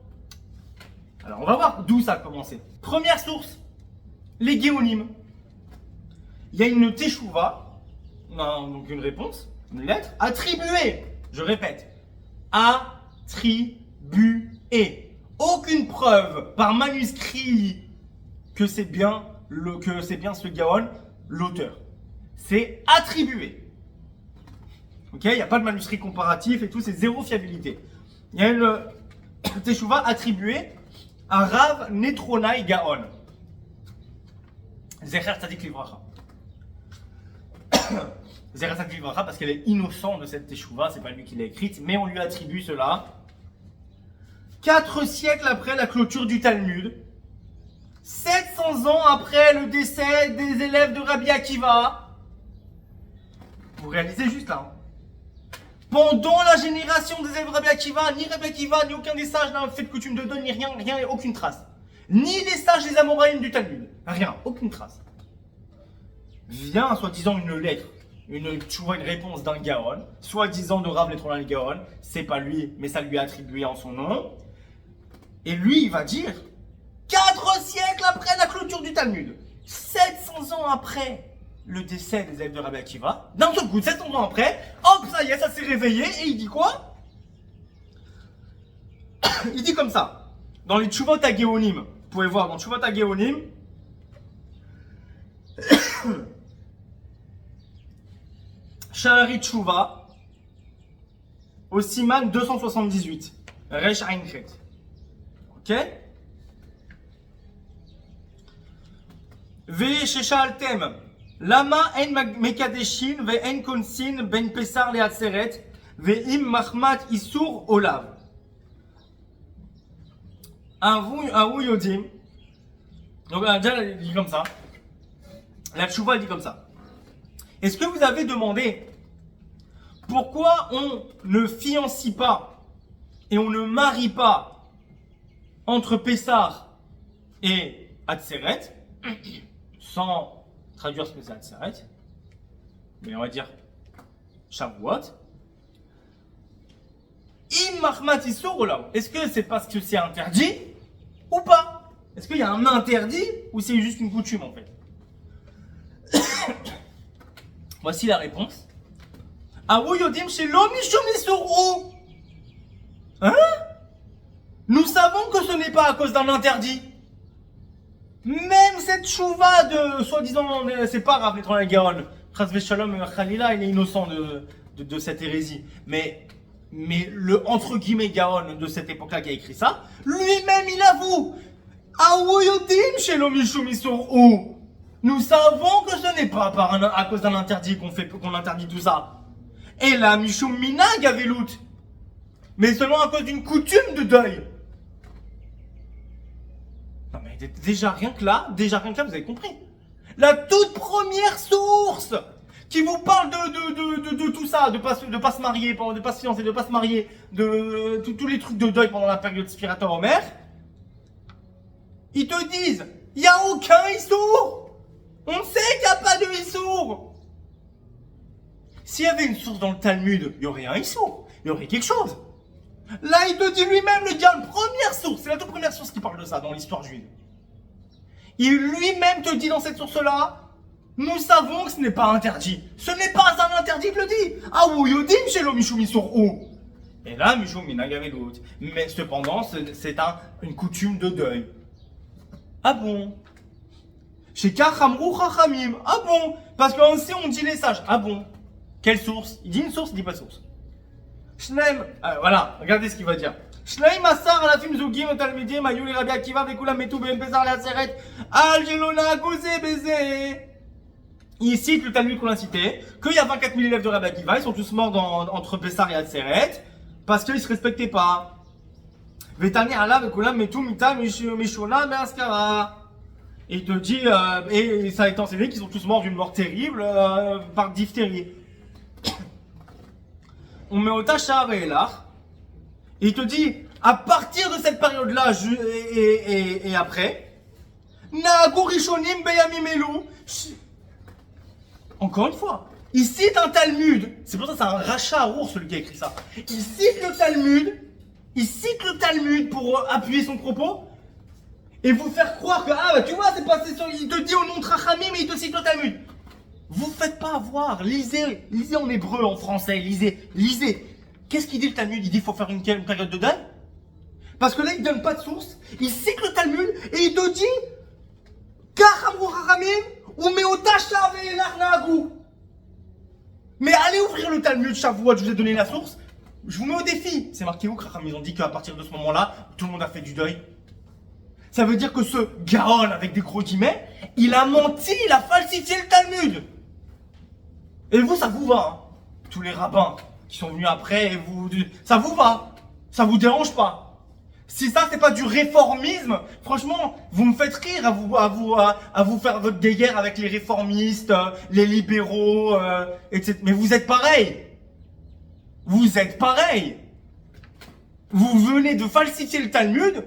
Alors, on va voir d'où ça a commencé. Première source, les Géonim. Il y a une Teshuvah, donc une réponse, une lettre, attribuée. Je répète, attribuée. Aucune preuve par manuscrit que c'est bien ce Gaon, l'auteur. C'est attribué. Ok, il n'y a pas de manuscrit comparatif et tout, c'est zéro fiabilité. Il y a une Teshuvah attribuée à Rav Netronai Gaon. Zecher Tzadik Livracha. Zecher Tzadik Livracha parce qu'elle est innocente de cette Teshuvah, c'est pas lui qui l'a écrite, mais on lui attribue cela. 4 siècles après la clôture du Talmud, 700 ans après le décès des élèves de Rabbi Akiva, vous réalisez juste là, pendant la génération des élèves de Rabbi Akiva, ni Rabbi Akiva, ni aucun des sages n'a fait de coutume de deuil, ni rien, aucune trace. Ni les sages des Amoraïm du Talmud, rien, aucune trace. Vient, soi-disant, une lettre, une réponse d'un Gaon, soi-disant de Rav Netronai Gaon, c'est pas lui, mais ça lui est attribué en son nom. Et lui, il va dire, 4 siècles après la clôture du Talmud, 700 ans après le décès des élèves de Rabbi Akiva, d'un seul coup, 700 ans après, hop, ça y est, ça s'est réveillé, et il dit quoi? Il dit comme ça, dans les Tshuvot HaGeonim, vous pouvez voir dans Tshuvot HaGeonim, Sha'ari Tshuva, au Siman 278, Resh Ain Chet. Ok? Ve'sheshaltem, lama en mekadeshin ve'en konsin ben pesar le'atzeret ve'im mahmat isur olav. Avou yodim. Donc déjà il dit comme ça. La Tchouva dit comme ça. Est-ce que vous avez demandé pourquoi on ne fiancie pas et on ne marie pas entre Pessar et Atzeret, sans traduire ce que c'est Atzeret, mais on va dire Shavuot. Im Mahmat Isur Olav. Est-ce que c'est parce que c'est interdit ou pas? Est-ce qu'il y a un interdit ou c'est juste une coutume en fait? Voici la réponse. Avou yodim shelo mishum isur. Hein? Nous savons que ce n'est pas à cause d'un interdit. Même cette chouva de soi-disant, c'est pas Rav Netronai Gaon. Chas v'shalom Khalila, il est innocent de cette hérésie. Mais le entre guillemets Gaon de cette époque-là qui a écrit ça, lui-même il avoue. Avou yodim shelo mishum isur. Nous savons que ce n'est pas à cause d'un interdit qu'on interdit tout ça. Et là, mishum minag avelut. Mais seulement à cause d'une coutume de deuil. Non mais déjà rien que là, vous avez compris. La toute première source qui vous parle de tout ça, de pas se marier, de pas se fiancer, de pas se marier, de tous les trucs de deuil pendant la période Sfirat HaOmer, ils te disent, il n'y a aucun issour. On sait qu'il n'y a pas de issour. S'il y avait une source dans le Talmud, il y aurait un issour, il y aurait quelque chose. Là, il te dit lui-même, le diable, première source, c'est la toute première source qui parle de ça dans l'histoire juive. Il lui-même te dit dans cette source-là, nous savons que ce n'est pas interdit. Ce n'est pas un interdit, il le dit. Ah oui, yodim chez l'homme mishum isur ou. Et là, mishum minagavelut. Mais cependant, c'est une coutume de deuil. Ah bon? Chez Kachamrou Chachamim. Ah bon? Parce qu'on sait, on dit les sages. Ah bon? Quelle source? Il dit une source, il dit pas de source. Shneim, voilà, regardez ce qu'il va dire. Shneim Asar Alafim Zugim Talmidim Ayou Rabbi Akiva Vekulam Metu Ben Pesar Leatzeret Al Gelona Gozé Bézé. Il cite le Talmud qu'on a cité, qu'il y a 24 000 élèves de Rabbi Akiva, ils sont tous morts entre Pessar et Atzeret, parce qu'ils ne se respectaient pas. Vetani Allah Vekulam Metu Mita Mishona Measkara. Et il te dit, et ça a été enseigné qu'ils sont tous morts d'une mort terrible par diphtérie. On met au Tacha et il te dit, à partir de cette période-là et après, Naagu Rishonim Beyamim Elu. Encore une fois, il cite un Talmud. C'est pour ça que c'est un rachat à ours celui qui a écrit ça. Il cite le Talmud pour appuyer son propos et vous faire croire que tu vois, c'est passé sur. Il te dit au nom de Rachamim mais il te cite le Talmud. Vous faites pas avoir. Lisez en hébreu, en français. Lisez. Qu'est-ce qu'il dit le Talmud? Il dit qu'il faut faire une période de deuil. Parce que là, il donne pas de source. Il cite le Talmud et il te dit Kachamru Rachamim. Mais allez ouvrir le Talmud Shavuot, je vous ai donné la source. Je vous mets au défi. C'est marqué où, Kracham? Ils ont dit qu'à partir de ce moment-là, tout le monde a fait du deuil. Ça veut dire que ce Gaon, avec des gros guillemets, il a menti, il a falsifié le Talmud. Et vous, ça vous va, hein? Tous les rabbins qui sont venus après, ça vous va? Ça vous dérange pas? Si ça, c'est pas du réformisme, franchement, vous me faites rire à vous faire votre guéguerre avec les réformistes, les libéraux, etc. Mais vous êtes pareil. Vous êtes pareil. Vous venez de falsifier le Talmud,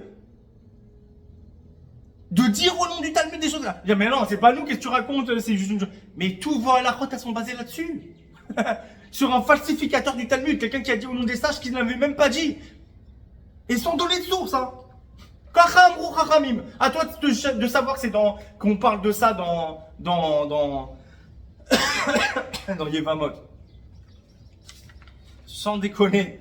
de dire au nom du Talmud des choses là. Dire, mais non, c'est pas nous, qu'est-ce que tu racontes, c'est juste une chose. Mais tout va à la route, elles sont basées là-dessus. Sur un falsificateur du Talmud, quelqu'un qui a dit au nom des sages qu'il n'avait même pas dit. Et sans donner de source, hein. Kacham ou Chachamim. À toi de savoir que c'est qu'on parle de ça dans Yevamot. Sans déconner.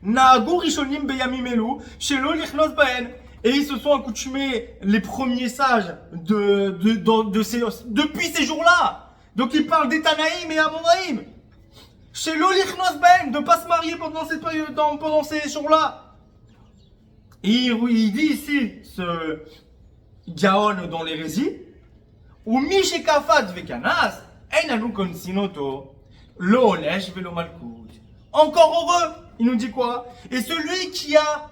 Naagu Rishonim Beyamim Elu, Shelo Lichnos Baen. Et ils se sont accoutumés, les premiers sages, depuis ces jours-là. Donc ils parlent des Tanaïm et Amoraïm. Chez l'Olichnos Ben, de ne pas se marier pendant cette période, pendant ces jours-là. Et il dit ici, ce Gaon dans l'hérésie, ou Mishekafat Vekanas, Einanu Konsinoto, Lo Olesh Velo Malkout. Encore heureux, il nous dit quoi? Et celui qui a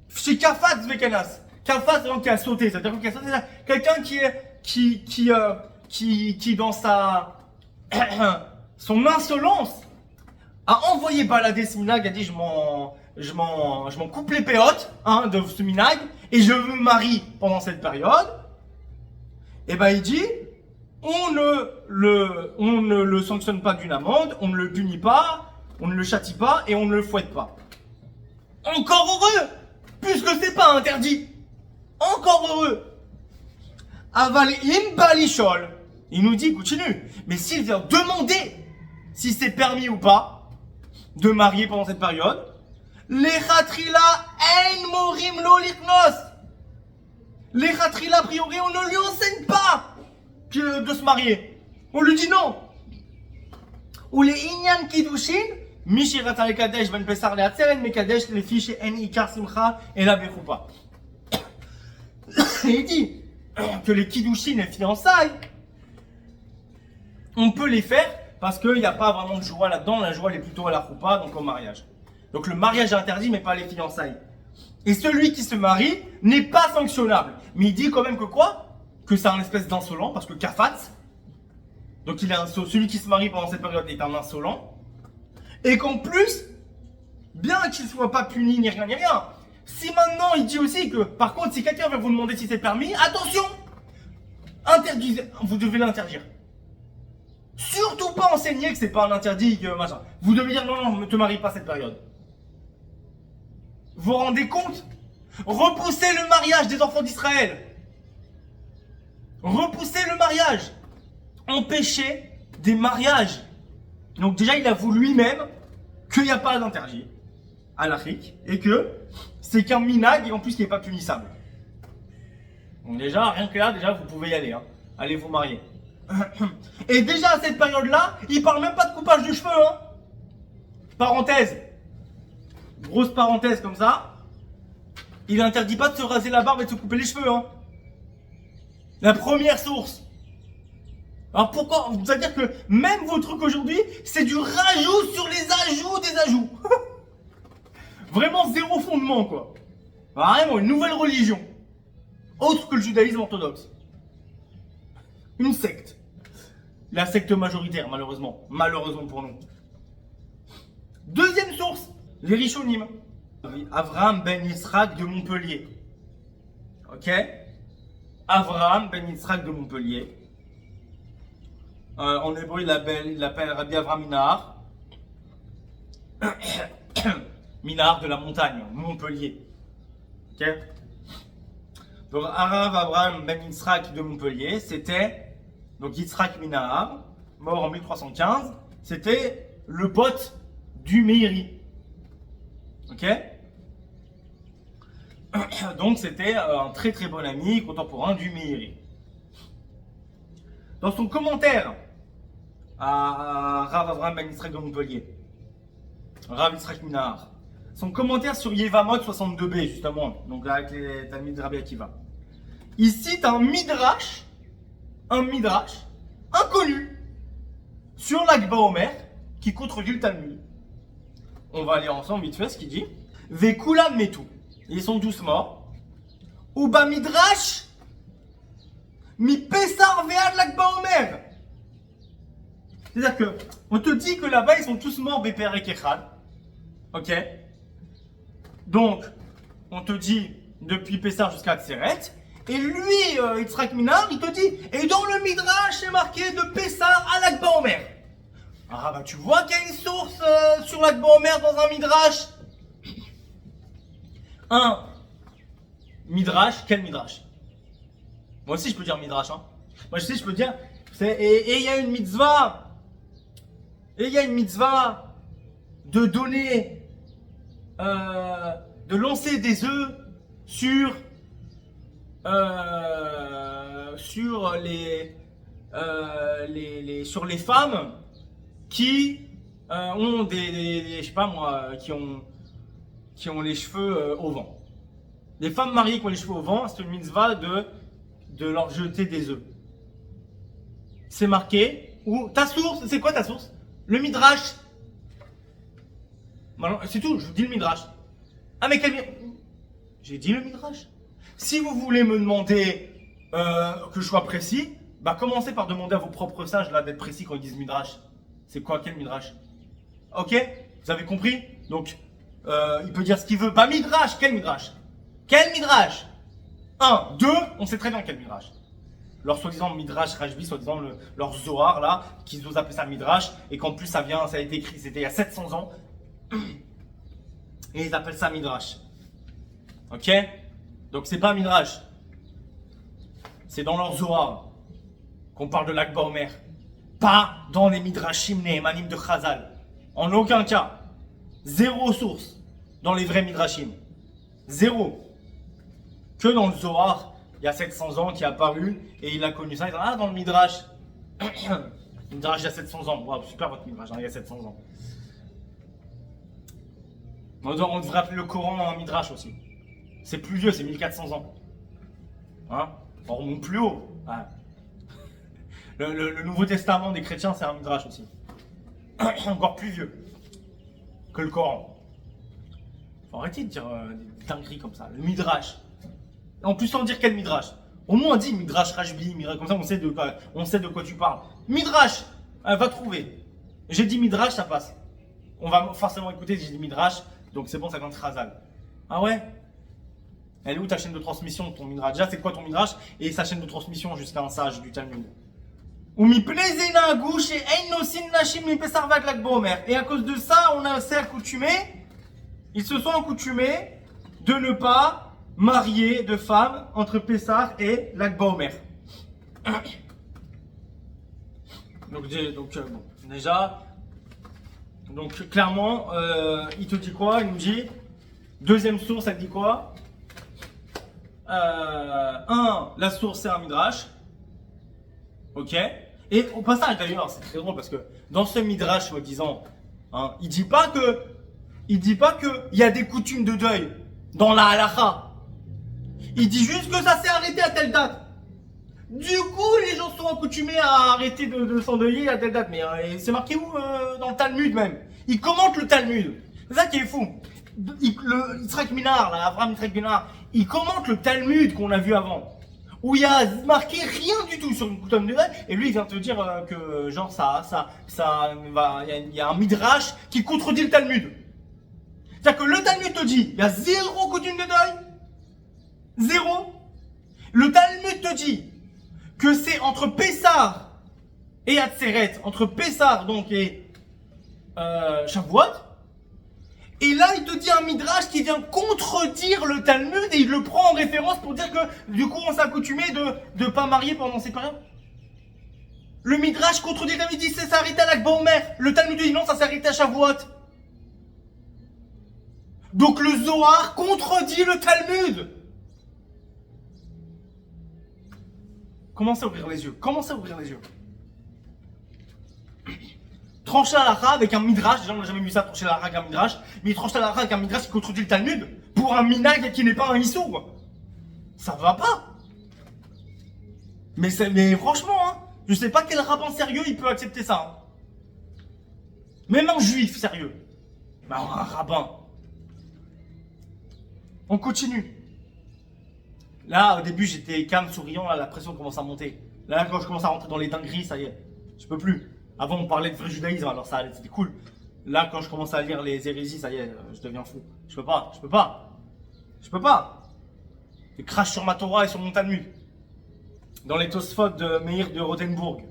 Shekafat Vekanas, Kafat c'est qui a sauté, c'est-à-dire qu'il a sauté, quelqu'un qui dans son insolence a envoyé balader ce minag, a dit je m'en coupe les péotes de ce minag et je me marie pendant cette période. Et ben il dit on ne le sanctionne pas d'une amende, on ne le punit pas, on ne le châtie pas et on ne le fouette pas. Encore heureux, puisque c'est pas interdit. Encore heureux. Aval im balishol. Il nous dit continue, mais s'il vient demander si c'est permis ou pas de marier pendant cette période, les chatrila ein morim lo lichnos. Les chatrila, a priori, on ne lui enseigne pas de se marier. On lui dit non. Ou les inyan kiddushin, mishirat al kadesh ben pesar leatzeret mekadesh les fiches en ikar simcha et la bechoupa. Il dit que les kiddushin et fiançailles, on peut les faire parce qu'il n'y a pas vraiment de joie là-dedans. La joie elle est plutôt à la choupa, donc au mariage. Donc le mariage est interdit, mais pas les fiançailles. Et celui qui se marie n'est pas sanctionnable. Mais il dit quand même que quoi? Que c'est un espèce d'insolent, parce que kafat, donc celui qui se marie pendant cette période est un insolent. Et qu'en plus, bien qu'il ne soit pas puni ni rien, si maintenant il dit aussi que, par contre, si quelqu'un veut vous demander si c'est permis, attention, interdisez, vous devez l'interdire. Surtout pas enseigner que c'est pas un interdit, que machin. Vous devez dire non, ne te marie pas cette période. Vous vous rendez compte? Repoussez le mariage des enfants d'Israël. Repoussez le mariage. Empêchez des mariages. Donc déjà, il avoue lui-même qu'il n'y a pas d'interdit à l'Afrique et que c'est qu'un minag et en plus qui n'est pas punissable. Donc déjà, rien que là, déjà, vous pouvez y aller. Hein. Allez vous marier. Et déjà à cette période-là, il parle même pas de coupage de cheveux. Hein. Parenthèse. Grosse parenthèse comme ça. Il n'interdit pas de se raser la barbe et de se couper les cheveux. Hein. La première source. Alors pourquoi? C'est-à-dire que même vos trucs aujourd'hui, c'est du rajout sur les ajouts des ajouts. Vraiment zéro fondement quoi. Vraiment une nouvelle religion. Autre que le judaïsme orthodoxe. Une secte. La secte majoritaire malheureusement. Malheureusement pour nous. Deuxième source. Les Rishonim. Avraham ben Yitzhak de Montpellier. Ok. Avraham ben Yitzhak de Montpellier. En hébreu, il l'appelle Rabbi Avraham Minahar. Minahar de la montagne, Montpellier. Ok. Donc, Arav Avraham ben Yitzhak de Montpellier, c'était donc Yitzhak Minahar, mort en 1315. C'était le pote du Meiri. Ok. Donc, c'était un très très bon ami contemporain du Meiri. Dans son commentaire à Rav Avraham ben Yitzhak de Montpellier, Rav Yitzhak Minahar, son commentaire sur Yevamot 62b, justement, donc avec les Talmid de Rabbi Akiva, il cite un midrash inconnu sur l'Akba Omer qui contredit le Talmud. On va aller ensemble vite fait ce qu'il dit. Vekulam metu, ils sont tous morts. Uba midrash mi pesar ve'ad l'Akba Omer. C'est-à-dire que on te dit que là-bas ils sont tous morts Beper et Kechad. Ok. Donc, on te dit depuis Pessah jusqu'à Tseret. Et lui, Yitzhak Minahar, il te dit, et dans le Midrash, c'est marqué de Pessah à l'Akba Omer. Ah bah tu vois qu'il y a une source sur l'Akba Omer dans un Midrash. Un Midrash, quel Midrash? Moi aussi je peux dire Midrash. Hein. Moi je peux dire, et il y a une mitzvah. Et il y a une mitzvah de donner, de lancer des œufs sur les femmes qui ont je sais pas moi, qui ont les cheveux au vent. Les femmes mariées qui ont les cheveux au vent, c'est une mitzvah de leur jeter des œufs. C'est marqué. Ou ta source, c'est quoi ta source? Le Midrash. C'est tout, je vous dis le Midrash. Ah mais j'ai dit le Midrash. Si vous voulez me demander que je sois précis, bah commencez par demander à vos propres sages là d'être précis quand ils disent Midrash. C'est quoi, quel Midrash? Ok? Vous avez compris? Donc, il peut dire ce qu'il veut. Bah Midrash, quel Midrash? Quel Midrash? 1, 2, on sait très bien quel Midrash. Leur soi-disant Midrash Rajbi, soi-disant leur Zohar là, qu'ils osent appeler ça Midrash, et qu'en plus ça a été écrit, c'était il y a 700 ans, et ils appellent ça Midrash. Ok? Donc c'est pas Midrash, c'est dans leur Zohar qu'on parle de l'Akba Omer, pas dans les Midrashim Nehemanim de Chazal. En aucun cas, zéro source dans les vrais Midrashim, zéro. Que dans le Zohar, il y a 700 ans qui est apparu et il a connu ça. Il dit, ah, dans le Midrash. Midrash il y a 700 ans. Wow, super votre Midrash, hein, il y a 700 ans. On devrait appeler le Coran un Midrash aussi. C'est plus vieux, c'est 1400 ans. Hein? On remonte plus haut. Ouais. Le Nouveau Testament des chrétiens, c'est un Midrash aussi. Encore plus vieux que le Coran. Faut arrêter de dire des dingueries comme ça. Le Midrash. En plus, sans dire quel Midrash. Au moins, on dit Midrash Rajbi, Midrash, comme ça, on sait de quoi tu parles. Midrash, va trouver. J'ai dit Midrash, ça passe. On va forcément écouter si j'ai dit Midrash, donc c'est bon, ça compte Chazal. Ah ouais? Elle est où ta chaîne de transmission de ton Midrash? Déjà, c'est quoi ton Midrash et sa chaîne de transmission jusqu'à un sage du Talmud? Et à cause de ça, ils se sont accoutumés de ne pas marié de femmes entre Pessah et l'Akba Omer. Donc déjà, donc clairement, il te dit quoi? Il nous dit, deuxième source, elle dit quoi? La source c'est un midrash. Ok. Et au passage d'ailleurs, c'est très drôle parce que dans ce midrash soi-disant, hein, il dit pas que il y a des coutumes de deuil dans la halakha. Il dit juste que ça s'est arrêté à telle date. Du coup, les gens sont accoutumés à arrêter de s'endeuiller à telle date. Mais c'est marqué où dans le Talmud même. Il commente le Talmud. C'est ça qui est fou. Yitzhak Minar, là, Avraham Yitzhak Minar, il commente le Talmud qu'on a vu avant. Où il y a marqué rien du tout sur une coutume de deuil. Et lui, il vient te dire que genre il y a un midrash qui contredit le Talmud. C'est-à-dire que le Talmud te dit, il y a 0 coutume de deuil. 0. Le Talmud te dit que c'est entre Pessah et Atzeret, entre Pessah donc et Shavuot. Et là, il te dit un midrash qui vient contredire le Talmud et il le prend en référence pour dire que du coup on s'est accoutumé de pas marier pendant ces périodes. Le midrash contredit le Talmud, il dit ça s'est arrêté à l'Akba Omer. Le Talmud dit non, ça s'est arrêté à Shavuot. Donc le Zohar contredit le Talmud. Commencez à ouvrir les yeux. Commencez à ouvrir les yeux. Trancher la halakha avec un midrash, déjà on n'a jamais vu ça, trancher la halakha avec un midrash, mais il tranche la halakha avec un midrash qui contredit le Talmud pour un minag qui n'est pas un issour. Ça va pas. Mais franchement, hein, je sais pas quel rabbin sérieux il peut accepter ça. Hein. Même un juif sérieux. Bah un rabbin. On continue. Là, au début, j'étais calme, souriant, là, la pression commence à monter. Là, quand je commence à rentrer dans les dingueries, ça y est, je peux plus. Avant, on parlait de vrai judaïsme, alors ça, c'était cool. Là, quand je commence à lire les hérésies, ça y est, je deviens fou. Je peux pas. Je crache sur ma Torah et sur mon Talmud. Dans les Tosfot de Meir de Rothenburg.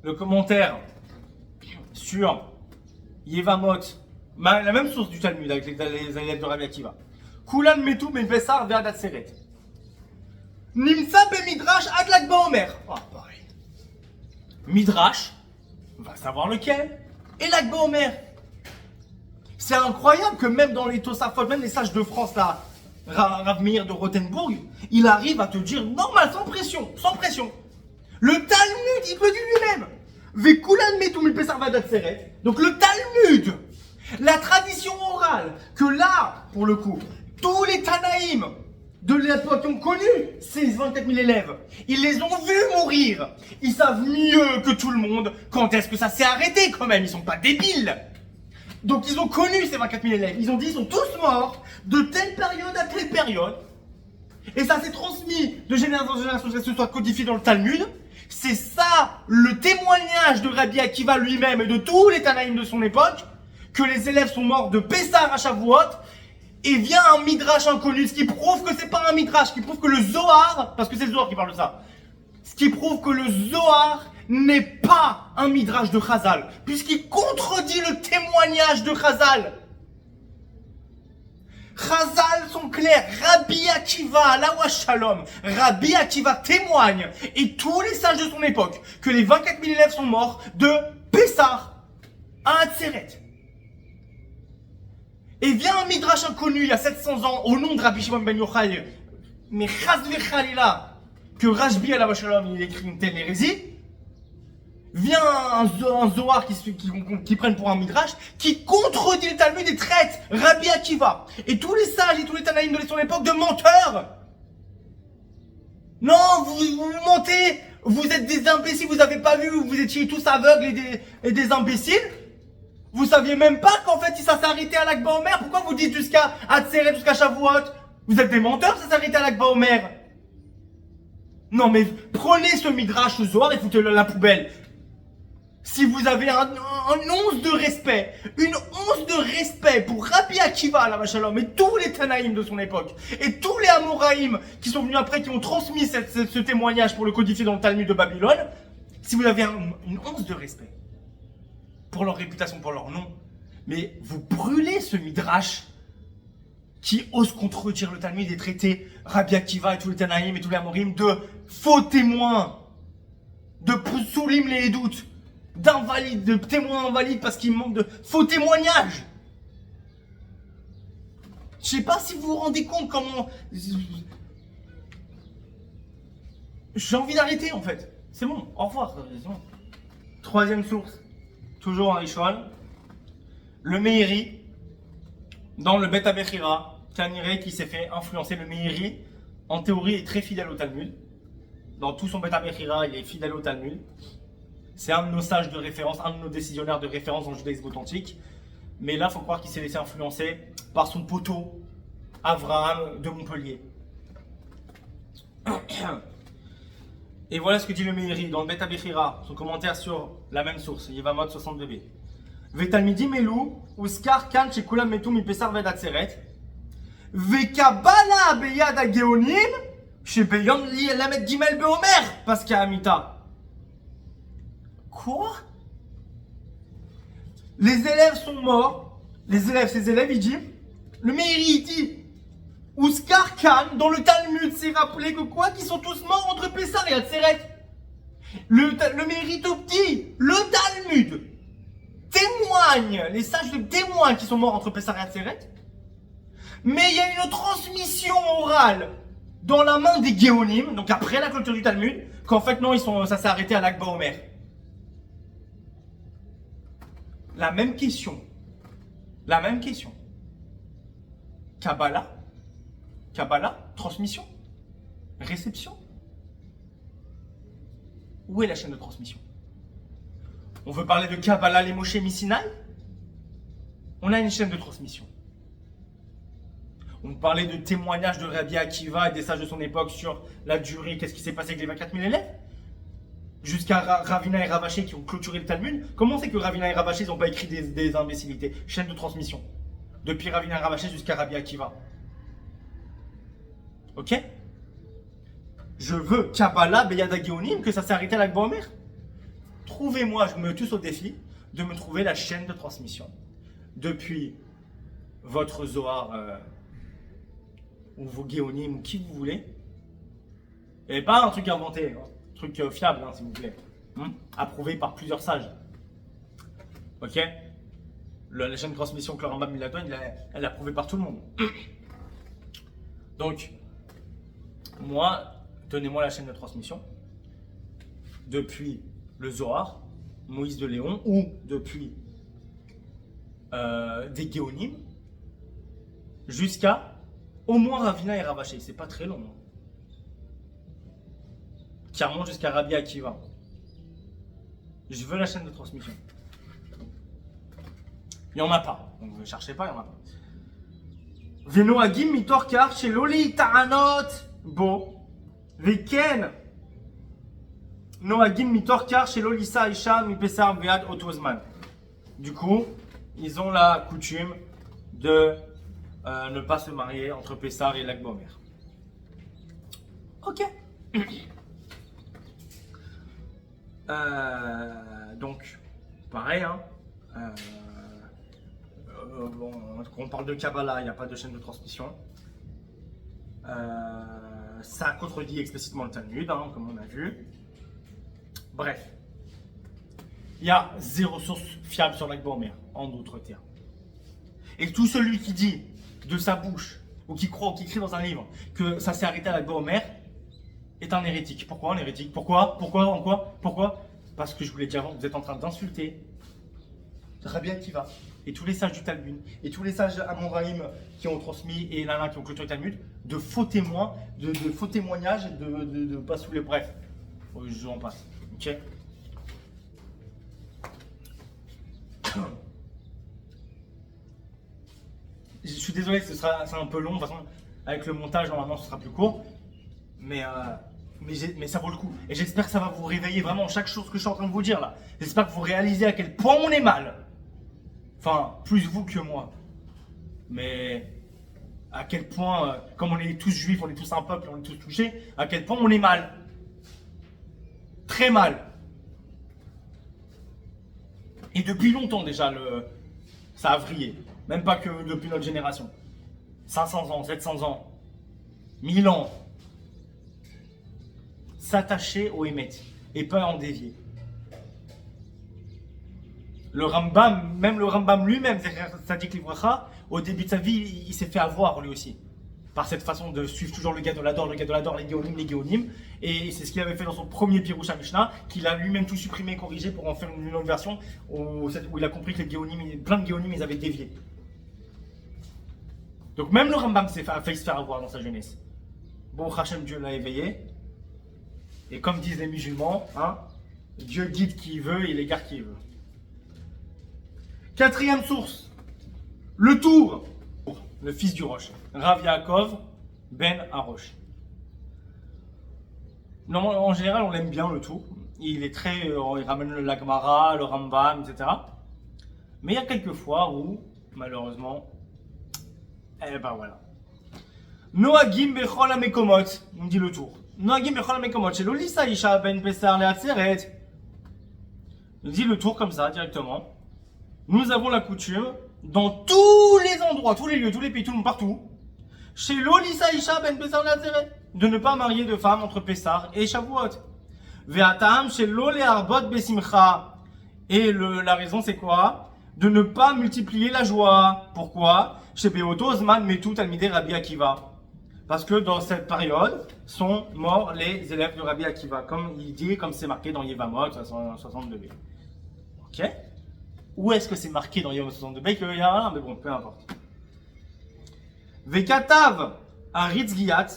Le commentaire sur Yevamot, la même source du Talmud avec les élèves de Rabbi Akiva. Kulan metu ben Pessar ve'ad Atzeret. Nimsa be Midrash ad l'Akba Omer. Oh, pareil. Midrash, on va savoir lequel, et l'Akba Omer. C'est incroyable que même dans les Tosafot, même les sages de France, là, Rav Meir de Rothenburg, il arrive à te dire normal, sans pression, sans pression. Le Talmud, il peut dire lui-même. Vekulan metu ben Pessar ve'ad Atzeret. Donc le Talmud, la tradition orale, que là, pour le coup, tous les Tanaïm de l'époque ont connu ces 24 000 élèves. Ils les ont vus mourir. Ils savent mieux que tout le monde quand est-ce que ça s'est arrêté quand même. Ils sont pas débiles. Donc ils ont connu ces 24 000 élèves. Ils ont dit ils sont tous morts de telle période à telle période. Et ça s'est transmis de génération en génération jusqu'à ce que ce soit codifié dans le Talmud. C'est ça le témoignage de Rabbi Akiva lui-même et de tous les Tanaïm de son époque, que les élèves sont morts de Pessah à Shavuot. Et vient un midrash inconnu, ce qui prouve que c'est pas un midrash, ce qui prouve que le Zohar, parce que c'est le Zohar qui parle de ça, ce qui prouve que le Zohar n'est pas un midrash de Chazal, puisqu'il contredit le témoignage de Chazal. Chazal sont clairs, Rabbi Akiva, Alawa Shalom, Rabbi Akiva témoigne, et tous les sages de son époque, que les 24 000 élèves sont morts de Pessah à Atzeret. Et vient un midrash inconnu il y a 700 ans au nom de Rabbi Shimon ben Yochai, mais chas v'chalila, que Rashbi Alav Shalom il écrit une telle hérésie. Vient un Zohar qui prennent pour un midrash qui contredit le Talmud et traite Rabbi Akiva et tous les sages et tous les Tanaïm de son époque de menteurs. Non, vous mentez, vous êtes des imbéciles, vous n'avez pas vu, vous étiez tous aveugles et des imbéciles. Vous saviez même pas qu'en fait ça s'est arrêté à l'Akba Omer. Pourquoi vous dites jusqu'à Atzeret, jusqu'à Shavuot? Vous êtes des menteurs, ça s'est arrêté à l'Akba Omer. Non mais prenez ce midrash, ce Zohar et foutez-le à la poubelle. Si vous avez un once de respect, une once de respect pour Rabbi Akiva, Alav Shalom, et tous les Tanaïm de son époque, et tous les Amoraïm qui sont venus après, qui ont transmis ce témoignage pour le codifier dans le Talmud de Babylone, si vous avez une once de respect pour leur réputation, pour leur nom, mais vous brûlez ce midrash qui ose contredire le Talmud et traiter Rabbi Akiva et tous les Tanaïm et tous les Amorim de faux témoins, de soulim les doutes, d'invalides, de témoins invalides parce qu'il manque de faux témoignages. Je sais pas si vous vous rendez compte comment... J'ai envie d'arrêter en fait. C'est bon, au revoir. C'est bon. Troisième source, toujours en Rishon. Le Meiri, dans le Bet HaBechira, Kaniré qui s'est fait influencer. Le Meiri, en théorie, est très fidèle au Talmud. Dans tout son Bet HaBechira, il est fidèle au Talmud. C'est un de nos sages de référence, un de nos décisionnaires de référence dans le judaïsme authentique. Mais là, il faut croire qu'il s'est laissé influencer par son poteau, Avraham de Montpellier. Et voilà ce que dit le Meiri dans le Bet HaBechira, son commentaire sur la même source, Yevamot 62b. Vetalmidim elu, uskar kan shekulam metu mipesar ved atzeret, vekabala beyad hageonim, shebeyom lamed gimel beomer, paska amita. Quoi? Les élèves sont morts, ces élèves, ils disent, le Meiri, il dit, Oskar Khan, dans le Talmud, s'est rappelé que quoi? Qu'ils sont tous morts entre Pessar et Atzeret. Le Meiri te dit, le Talmud témoigne, les sages témoignent qu'ils sont morts entre Pessar et Atzeret. Mais il y a une transmission orale dans la main des Géonim, donc après la clôture du Talmud, qu'en fait non, ça s'est arrêté à l'Akba Omer. La même question. Kabbalah, transmission, réception. Où est la chaîne de transmission? On veut parler de Kabbalah, les Moshe Misinaï? On a une chaîne de transmission. On parlait de témoignages de Rabbi Akiva et des sages de son époque sur la durée, qu'est-ce qui s'est passé avec les 24 000 élèves? Jusqu'à Ravina et Ravaché qui ont clôturé le Talmud. Comment c'est que Ravina et Ravaché n'ont pas écrit des imbécilités? Chaîne de transmission. Depuis Ravina et Ravaché jusqu'à Rabbi Akiva. Ok? Je veux Kabbalah, Beyad HaGeonim, que ça s'est arrêté à l'Akba Omer. Trouvez-moi, je me tue au défi de me trouver la chaîne de transmission. Depuis votre Zohar ou vos Géonim ou qui vous voulez. Et pas un truc inventé, hein. Un truc fiable, hein, s'il vous plaît. Approuvé par plusieurs sages. Ok? La chaîne de transmission que le Rambam il elle est approuvée par tout le monde. Donc, moi, donnez-moi la chaîne de transmission. Depuis le Zohar, Moïse de Léon, ou depuis des Géonim, jusqu'à au moins Ravina et Ravaché. C'est pas très long. Hein. Qui remonte jusqu'à Rabbi Akiva. Je veux la chaîne de transmission. Il n'y en a pas. Donc ne cherchez pas, il n'y en a pas. Venoagim mitorkar sheloli ta'anot bo veken noagim mitorkar sheloli sa isha mipesar vead otozman. Du coup, ils ont la coutume de ne pas se marier entre Pessar et l'Akba Omer. Ok. Donc, pareil, hein. Bon, quand on parle de Kabbalah, il n'y a pas de chaîne de transmission. Ça contredit explicitement le Talmud, hein, comme on a vu. Bref, il y a zéro source fiable sur l'Akba Omer, en d'autres termes. Et tout celui qui dit de sa bouche, ou qui croit, ou qui écrit dans un livre, que ça s'est arrêté à l'Akba Omer, est un hérétique. Pourquoi un hérétique? Pourquoi? Parce que je vous l'ai dit avant, vous êtes en train d'insulter Rabbi Akiva et tous les sages du Talmud et tous les sages Amoraïm qui ont transmis et là qui ont clôturé le Talmud, de faux témoins, de faux témoignages, de pas sous les bref. Je en passe. Ok. Je suis désolé, c'est un peu long. De toute façon, avec le montage, normalement, ce sera plus court. Mais ça vaut le coup. Et j'espère que ça va vous réveiller vraiment chaque chose que je suis en train de vous dire là. J'espère que vous réalisez à quel point on est mal. Enfin, plus vous que moi. Mais à quel point, comme on est tous juifs, on est tous un peuple, on est tous touchés, à quel point on est mal. Très mal. Et depuis longtemps déjà, ça a vrillé. Même pas que depuis notre génération. 500 ans, 700 ans, 1000 ans. S'attacher au Hémet et pas en dévier. Le Rambam, même le Rambam lui-même, Tzadik Livracha, au début de sa vie, il s'est fait avoir lui aussi. Par cette façon de suivre toujours le Gadolador, les Géonim. Et c'est ce qu'il avait fait dans son premier Piroucha Mishnah, qu'il a lui-même tout supprimé, corrigé pour en faire une autre version où il a compris que les Géonim, plein de Géonim, ils avaient dévié. Donc même le Rambam a failli se faire avoir dans sa jeunesse. Bon, Hachem, Dieu l'a éveillé. Et comme disent les musulmans, hein, Dieu guide qui il veut et il égare qui il veut. Quatrième source, le Tour, le fils du Roche, Rav Yaakov ben Arosh. Non, en général, on l'aime bien le Tour. Il est très, il ramène le Lagmara, le Rambam, etc. Mais il y a quelques fois où, malheureusement, eh ben voilà. Noagim bechol hamekomot, on dit le Tour. Noagim bechol hamekomot, shelo lisa isha ben pesar leatzeret. Il dit le Tour comme ça, directement. Nous avons la coutume, dans tous les endroits, tous les lieux, tous les pays, tout le monde, partout, chez l'Olissa Isha ben Pessar Nazeret, de ne pas marier de femme entre Pessar et Shavuot. Ve'atam chez l'Ole Arbot Besimcha. Et la raison c'est quoi? De ne pas multiplier la joie. Pourquoi? Chez Beoto Zman Metu Talmidei Rabbi Akiva. Parce que dans cette période sont morts les élèves de Rabbi Akiva, comme il dit, comme c'est marqué dans Yevamot 62b. Ok? Où est-ce que c'est marqué dans Yom 62b qu'il y a un, mais bon, peu importe. Vekatav à Ritzgiat.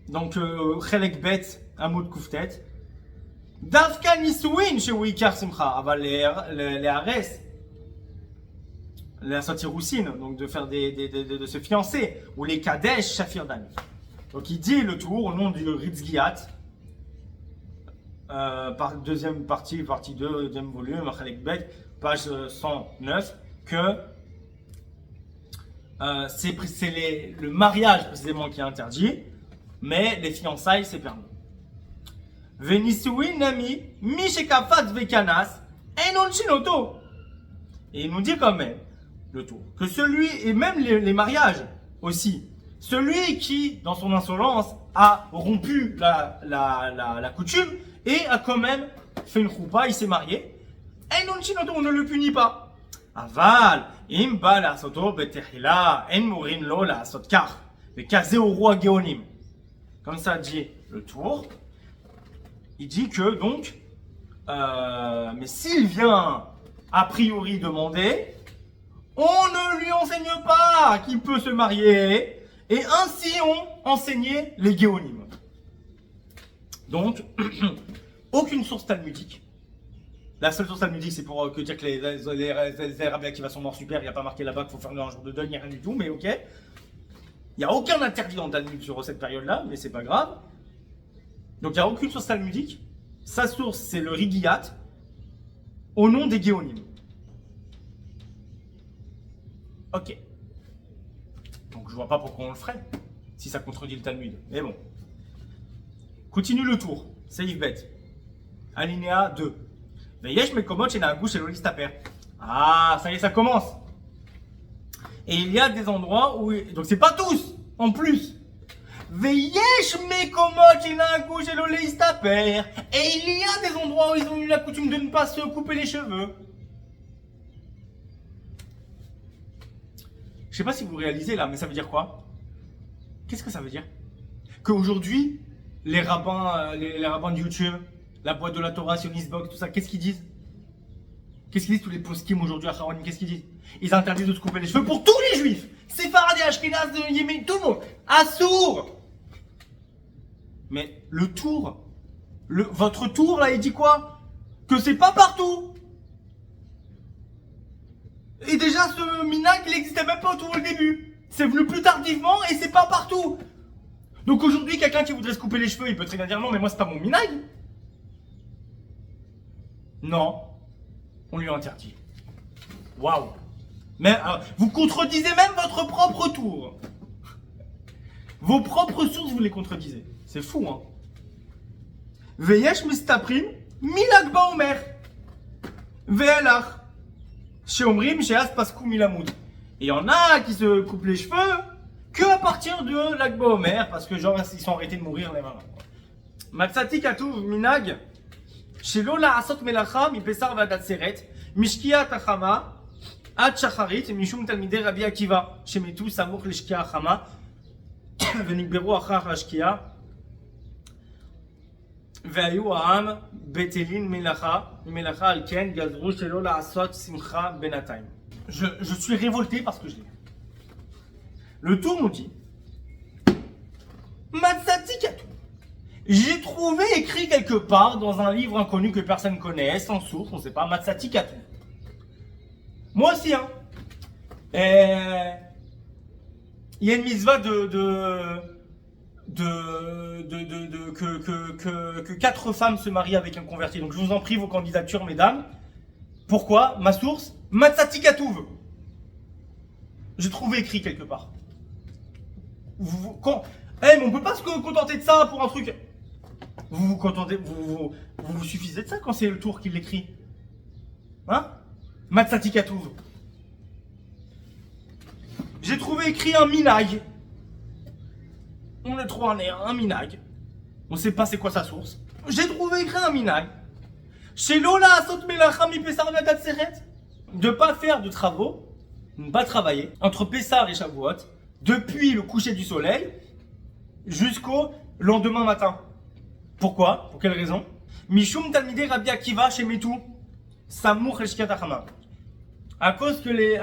Donc, Chelek Bet, Amoud Kuftet. Davka Nisouin chez Wikar Simcha. Aval les Ares. La Sotiroussine, donc de faire de se fiancer. Ou les Kadesh Shafir Dami. Donc, il dit le tour au nom du Ritzgiat. Deuxième partie 2, deuxième volume, page 109, que c'est le mariage précisément qui est interdit, mais les fiançailles c'est permis. Venisuin nami mishekafat vekanas enon shinoto. Et il nous dit quand même le tour que celui, et même les mariages aussi, celui qui dans son insolence a rompu la coutume et a quand même fait une choupa, il s'est marié. Et non, on ne le punit pas. Aval, imba la soto betechila, en mourin lo la sotkar, le kazé au roi Géonim. Comme ça dit le tour. Il dit que donc, mais s'il vient a priori demander, on ne lui enseigne pas qu'il peut se marier, et ainsi on enseignait les Géonim. Donc, aucune source talmudique. La seule source talmudique, c'est pour dire que les Rabbi qui va sont morts super, il n'y a pas marqué là-bas qu'il faut faire un jour de deuil, il n'y a rien du tout, mais ok. Il n'y a aucun interdit dans le Talmud sur cette période-là, mais c'est pas grave. Donc il n'y a aucune source talmudique. Sa source, c'est le Rigiyat, au nom des Géonim. Ok. Donc je vois pas pourquoi on le ferait, si ça contredit le Talmud. Mais bon. Continue le tour. Seif Bet. Alinéa 2. Veyesh mekomot shenahagu shelo listaper. Ah, ça y est, ça commence. Et il y a des endroits où... Donc c'est pas tous, en plus. Veyesh mekomot shenahagu shelo listaper. Et il y a des endroits où ils ont eu la coutume de ne pas se couper les cheveux. Je sais pas si vous réalisez là, mais ça veut dire quoi? Qu'est-ce que ça veut dire? Qu'aujourd'hui, les rabbins de YouTube, la boîte de la Torah, Sionisbox, tout ça, qu'est-ce qu'ils disent? Qu'est-ce qu'ils disent tous les poskim aujourd'hui à Haronim? Qu'est-ce qu'ils disent? Ils interdisent de se couper les cheveux pour tous les juifs! Séfarades, Ashkenaz, Yémen, tout le monde! Assour! Mais le tour, votre tour là, il dit quoi? Que c'est pas partout! Et déjà, ce minag, il n'existait même pas au début. C'est venu plus tardivement et c'est pas partout. Donc aujourd'hui, quelqu'un qui voudrait se couper les cheveux, il peut très bien dire non, mais moi c'est pas mon minag. Non, on lui interdit. Waouh. Mais vous contredisez même votre propre tour. Vos propres sources, vous les contredisez. C'est fou, hein. Veyesh mistaprim milag baomer. Ve'elach. Chez Omrim, chez As Paskou Milamoud. Et il y en a qui se coupent les cheveux que à partir de l'Akba Omer, parce que genre ils sont arrêtés de mourir les marins. Matsati Katouv Minag, שלא לעשות מלאכה מפסח ועד עצרת, משקיעת החמה עד שחרית, משום תלמידי רבי עקיבא, שמתו סמוך לשקיעה החמה, ונגברו אחר השקיעה, והיו העם בטלין מלאכה על כן, גזרו שלא לעשות שמחה בינתיים. Je suis révolté parce que je l'ai. Le tour nous dit Matsati Katou. J'ai trouvé écrit quelque part dans un livre inconnu que personne connaît, sans source, on ne sait pas, Matsati Katou. Moi aussi, hein. Il y a une mitzvah que 4 femmes se marient avec un converti. Donc je vous en prie vos candidatures, mesdames. Pourquoi? Ma source, Matsati Katouv. J'ai trouvé écrit quelque part. Mais on peut pas se contenter de ça pour un truc. Vous vous suffisez de ça quand c'est le tour qui l'écrit. Hein? Matsati Katouv. J'ai trouvé écrit un minag. On a trouvé un minag. On sait pas c'est quoi sa source. J'ai trouvé écrit un minag. Chez Lola Asot Melacha mi Pessar Vadat Seret. De pas faire de travaux, ne pas travailler entre Pessar et Shavuot depuis le coucher du soleil jusqu'au lendemain matin. Pourquoi? Pour quelle raison? Mishum Talmidei Rabbi Akiva chez Metu Samour Eshkiat Achama. À cause des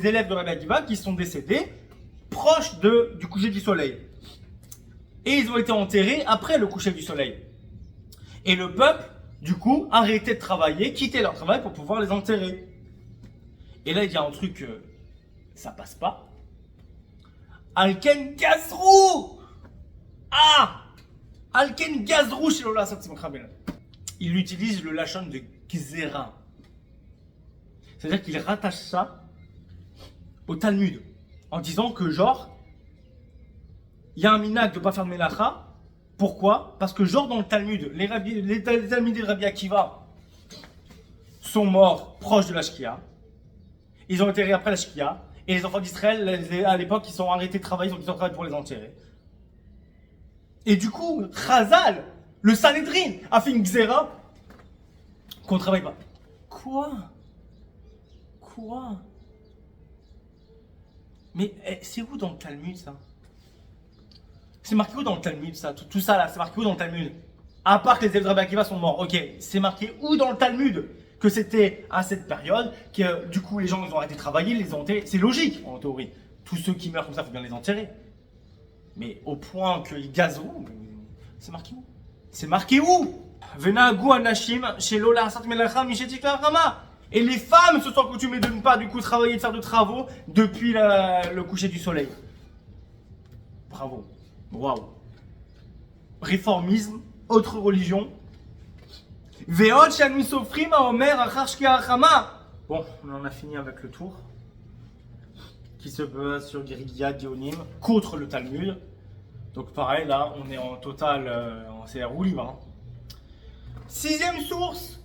élèves de Rabbi Akiva qui sont décédés proches du coucher du soleil. Et ils ont été enterrés après le coucher du soleil. Et le peuple, du coup, arrêtait de travailler, quittait leur travail pour pouvoir les enterrer. Et là, il y a un truc, ça passe pas. Alken Gazrou! Ah! Alken Gazrou chez Lola Satzimkhabel. Il utilise le lachon de Gzera. C'est-à-dire qu'il rattache ça au Talmud. En disant que, genre, il y a un minag de ne pas faire de melacha. Pourquoi? Parce que, genre, dans le Talmud, les Talmudés de Rabbi Akiva sont morts proches de la Shkia. Ils ont enterré après la Shkia. Et les enfants d'Israël, à l'époque, ils sont arrêtés de travailler, donc ils ont travaillé pour les enterrer. Et du coup, Chazal, le Sanhedrin, a fait une Gzera qu'on ne travaille pas. Quoi? Mais c'est où dans le Talmud ça? C'est marqué où dans le Talmud ça? Tout ça là, c'est marqué où dans le Talmud? À part que les élèves de Rabbi Akiva sont morts, ok, c'est marqué où dans le Talmud que c'était à cette période, que du coup les gens ils ont arrêté de travailler, les ont enterrés? C'est logique en théorie. Tous ceux qui meurent comme ça, il faut bien les enterrer. Mais au point qu'ils gazeront, c'est marqué où? C'est marqué où? Venagou anashim shelo la'asat melacha mishetik la'achama. Et les femmes se sont accoutumées de ne pas du coup travailler, de faire de travaux depuis le coucher du soleil. Bravo. Waouh. Réformisme, autre religion. Ve'od shanu sofrim ha'omer achar shki'a achama. Bon, on en a fini avec le tour. Qui se base sur Grigia Dionim contre le Talmud. Donc pareil, là, on est en total, c'est la roue libre. Hein. 6e source,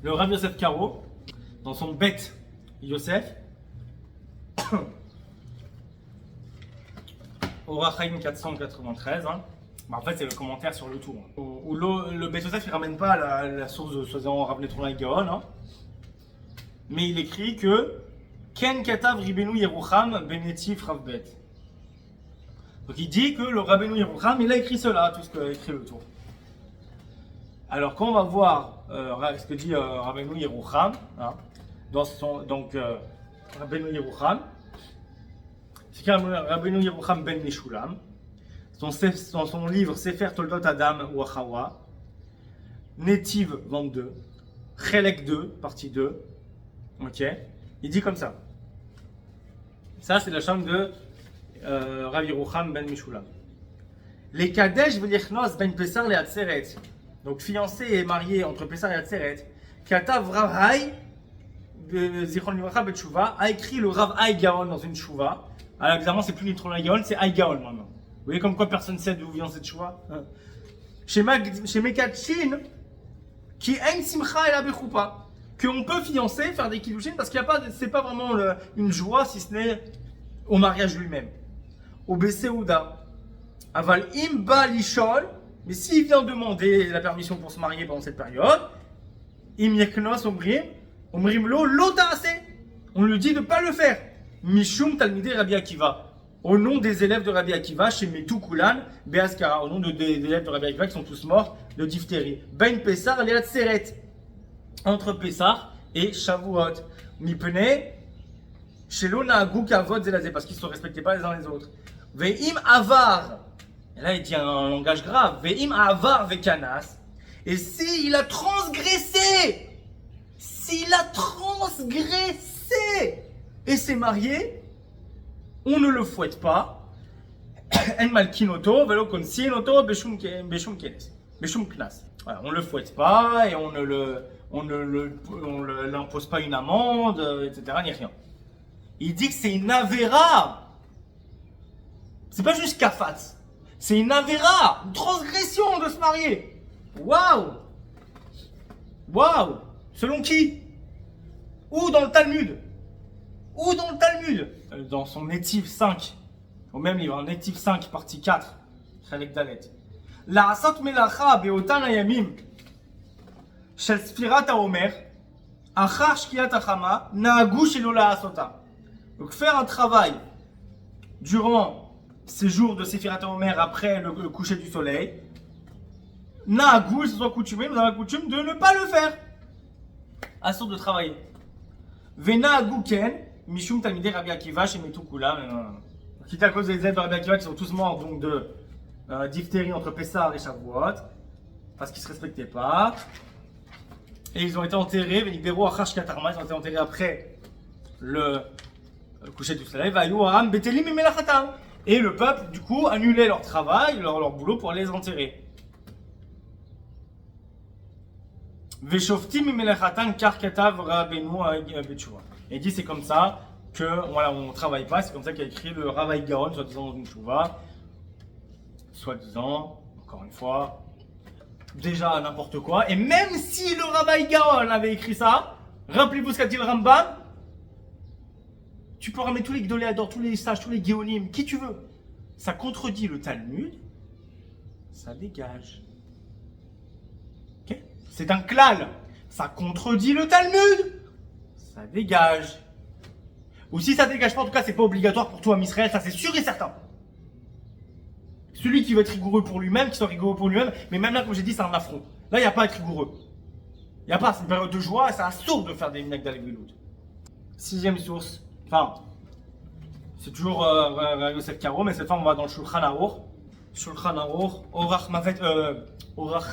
le Rav Yosef Karo. Dans son Bet Yosef, Orachaim 493, hein. En fait c'est le commentaire sur le tour, hein. Où le Bet Yosef il ramène pas la source de soi-disant Rav Netron Gaon, hein. Mais il écrit que Ken Katav Ribenu Yerucham Benetif Ravbet. Donc il dit que le Rabbeinu Yerucham il a écrit cela, tout ce qu'a écrit le tour. Alors quand on va voir ce que dit Rabbeinu Yerucham, hein, Rabbeinu Yerucham, c'est Rabbeinu Yerucham ben Meshulam, dans son livre Sefer Toldot Adam ou Achawa, Netiv 22, Chelek 2, partie 2, ok, il dit comme ça. Ça c'est la chambre de Rabbi Yerucham ben Meshulam. Les Kadesh v'lichnos ben Pesar le Atzeret. Donc fiancé et marié entre Pessar et Atzeret, Katav Rav Hai, Zichron Livracha Betchouva, a écrit le Rav Hai Gaon dans une chouva. Alors évidemment, c'est plus Nitron Gaon, c'est Hai Gaon maintenant. Vous voyez comme quoi personne ne sait d'où vient cette chouva. Chez Mekatchin, qui a une simcha et la bechoupa, qu'on peut fiancer, faire des kiddushin, parce qu'il n'y a pas, c'est pas vraiment une joie si ce n'est au mariage lui-même. Au Besséouda, Aval Imba Lishol, Mais s'il vient demander la permission pour se marier pendant cette période, im yaknos omrim lo ta'ase. On lui dit de ne pas le faire. Mishum talmidei Rabbi Akiva. Au nom des élèves de Rabbi Akiva, chez Metou Kulan, Beaskara, au nom des élèves de Rabbi Akiva qui sont tous morts de diphtérie. Ben Pessar, Léat Seret. Entre Pessar et Shavuot. Mipne, Shelo Na'agu Kavod Zelazé, parce qu'ils ne se respectaient pas les uns les autres. Ve'im Avar. Et là, il dit un langage grave. Ve'im Avar Ve'kanas. Et s'il a transgressé, et s'est marié, on ne le fouette pas. En malkinoto, velo konsinoto, beshum kenes, beshum knas. Voilà, on ne le fouette pas et on ne l'impose pas une amende, etc. Ni rien. Il dit que c'est une avéra. C'est pas juste kafat. C'est une avéra, une transgression de se marier. Waouh! Waouh! Selon qui? Où dans le Talmud? Où dans le Talmud? Dans son Netiv 5, au même livre, Netiv 5, partie 4, Chalek Dalet. La asat melacha beotan ayamim shel sfirat haomer achar shkiat hachama naagu shelo laasota. Donc faire un travail durant ces jours de Sfirat haomer après le coucher du soleil, naagu, ils se sont coutumés, nous avons la coutume de ne pas le faire. Assaut de travailler. Venaagu ken Mishum Talmidei Rabbi Akiva chez Metou Kulam. Quitte à cause des élèves de Rabbi Akiva qui sont tous morts donc de diphtérie entre Pessar et Shavuot, parce qu'ils ne se respectaient pas. Et ils ont été enterrés, Venigdero Achar Shkatarma, ils ont été enterrés après le coucher du soleil. Vayu Aram Betelim Melachatam. Et le peuple, du coup, annulait leur travail, leur boulot pour les enterrer. Veshoftim Melachatan Karkatav Rabbeinu Betshua. Et il dit c'est comme ça que voilà, on ne travaille pas, c'est comme ça qu'a écrit le Ravaï Gaon, soi-disant dans une chouva, soi-disant, encore une fois, déjà n'importe quoi. Et même si le Ravaï Gaon avait écrit ça, rappelez-vous ce qu'a dit le Rambam, tu peux ramener tous les Gdoléadors, tous les sages, tous les Géonim, qui tu veux. Ça contredit le Talmud, ça dégage. Okay? C'est un klal, ça contredit le Talmud. Ça dégage. Ou si ça dégage pas, en tout cas, c'est pas obligatoire pour toi, Misraël, ça c'est sûr et certain. Celui qui veut être rigoureux pour lui-même, qui soit rigoureux pour lui-même, mais même là, comme j'ai dit, c'est un affront. Là, il n'y a pas à être rigoureux. Il n'y a pas, c'est une période de joie, c'est un sourd de faire des minag d'Alevilout. Sixième source, enfin, c'est toujours Yosef Karo, mais cette fois, on va dans le Shulchan Aruch. Shulchan Aruch, Orach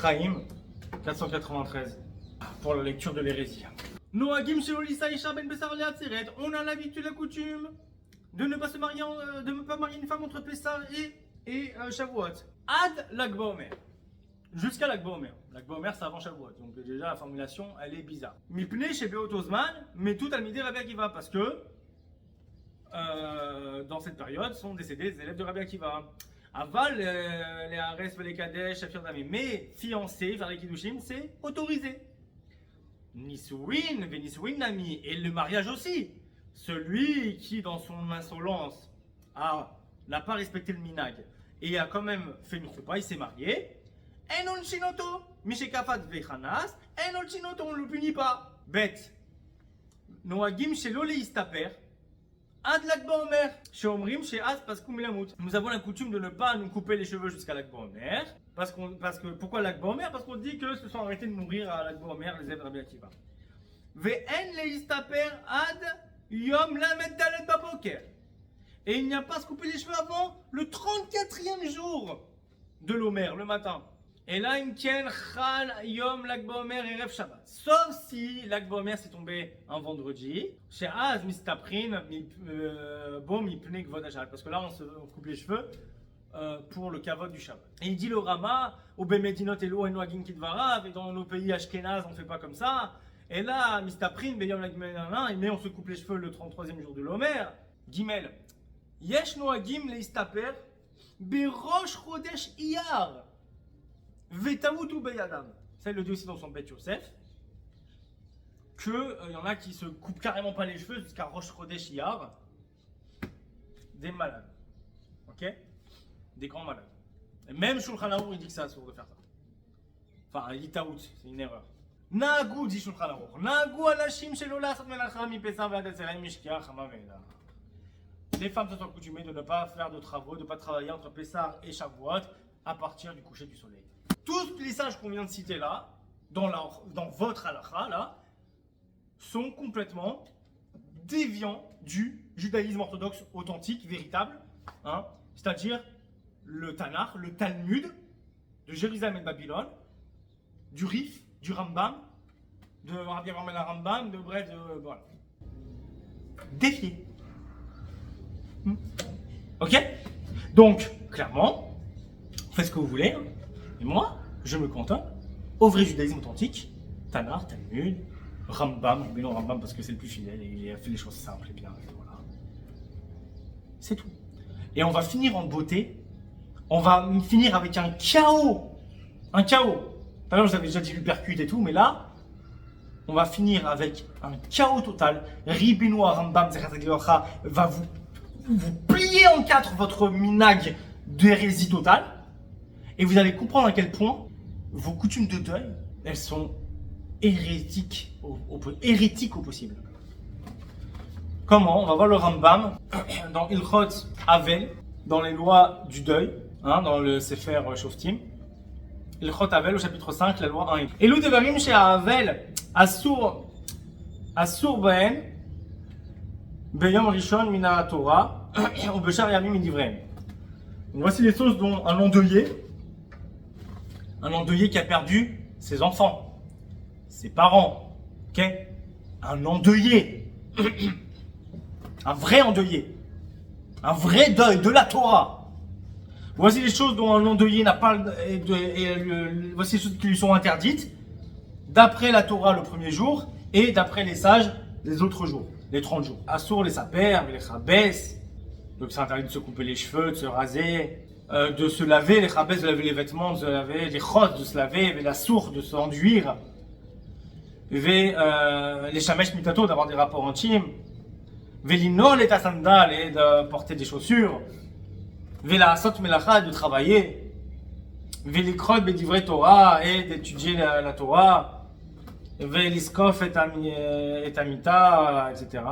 Chaim, 493, pour la lecture de l'hérésie. Noagim Shelolisa Isha Ben Pessar Léat Seret. On a l'habitude, la coutume de ne pas se marier, de ne pas marier une femme entre Pessar et Shavuot. Ad l'Akba Omer. Jusqu'à l'Akba Omer. L'Akba Omer, c'est avant Shavuot. Donc déjà, la formulation, elle est bizarre. Mipne chez Beot Ozman, mais tout Talmidei Rabbi Akiva, parce que dans cette période sont décédés les élèves de Rabbi Akiva. Aval, les Ares, les Kadesh, Shafir Dami. Mais fiancé, faire les Kiddushim, c'est autorisé. Nisuin, Venisuin Nami, et le mariage aussi. Celui qui, dans son insolence, n'a pas respecté le minag et a quand même fait une choupa, il s'est marié. Enol Chinoto, Mishekafat Vechanas, Enol Chinoto, on ne le punit pas. Bête. Noagim Shelo Leistaper, Ad l'Akba Omer, Sheomrim Sheaz Paskum Lamut. Nous avons la coutume de ne pas nous couper les cheveux jusqu'à l'Akba Omer. Pourquoi l'Akba Omer? Parce qu'on dit que se sont arrêtés de mourir à l'Akba Omer, les élèves de Rabbi Akiva. Ve'en leistaper ad yom lamed dalet baboker. Et il n'y a pas à se couper les cheveux avant le 34e jour de l'Omer, le matin. Et là, il tient chal yom l'Akba Omer et Rev Shabbat. Sauf si l'Akba Omer s'est tombé un vendredi. Chez Az mistaprin bom ipne gvod hashal. Parce que là, on coupe les cheveux. Pour le kavod du Shabbat. Et il dit le Rama, au Bemedinot Elo Enoagin Kidvarav, et dans nos pays Ashkenaz, on ne fait pas comme ça. Et là, Mistaprin, Beyom Lagmenana, mais on se coupe les cheveux le 33e jour de l'Omer. Gimel. Yesh Noagim Leistaper, Berosh Chodesh Iyar, Vetamutu Beyadam. Ça, il le dit aussi dans son Bet Yosef, qu'il y en a qui se coupent carrément pas les cheveux jusqu'à Rosh Chodesh Iyar, des malades. Ok? Des grands malades. Et même Shulchan Arour, il dit que c'est assourd de faire ça. Enfin, il dit taout, c'est une erreur. Nagou, dit Shulchan Arour. Nagou anashim shelo la'asot melacha mipesach ve'ad atzeret mishkiach hama ve'ela. Les femmes sont accoutumées de ne pas faire de travaux, de ne pas travailler entre Pessah et Shavuot à partir du coucher du soleil. Tous les sages qu'on vient de citer là, dans votre halakha là, sont complètement déviants du judaïsme orthodoxe authentique, véritable, hein, c'est-à-dire le Tanakh, le Talmud de Jérusalem et de Babylone, du Rif, du Rambam, de Rabbi Rambam, de bref, voilà. Défiés. Ok? Donc, clairement, faites ce que vous voulez, hein. Et moi, je me cantonne au vrai judaïsme authentique, Tanakh, Talmud, Rambam, mais non Rambam parce que c'est le plus fidèle et il a fait les choses simples et bien, et voilà. C'est tout. Et on va finir en beauté, on va finir avec un chaos. Un chaos. Tout à l'heure, je vous avais déjà dit l'hypercute et tout, mais là, on va finir avec un chaos total. Ribenoua Rambam va vous plier en quatre votre minag d'hérésie totale. Et vous allez comprendre à quel point vos coutumes de deuil, elles sont hérétiques au possible. Comment? On va voir le Rambam dans Ilchot Avel, dans les lois du deuil, hein, dans le Sefer Shoftim. Ilchot Avel au chapitre 5, la loi 1. Elou devarim she'a Avel asur baen beyom rishon mina Torah ou beshar yamim midivreim. Voici les choses dont un endeuillé qui a perdu ses enfants, ses parents, ok? Un endeuillé, un vrai endeuillé, un vrai deuil de la Torah. Voici les choses dont un endeuillé n'a pas, voici les choses qui lui sont interdites, d'après la Torah le premier jour, et d'après les sages les autres jours, les 30 jours. Assour les saper, les chabès, donc c'est interdit de se couper les cheveux, de se raser, de se laver, les chabès, de laver les vêtements, de se laver les chos, de se laver, la source, de s'enduire, les shamesh mitato, d'avoir des rapports intimes, l'inol et sandal, et de porter des chaussures, la asot melacha, de travailler, likrot bedivre Torah, et d'étudier la Torah, liskof et amita, etc.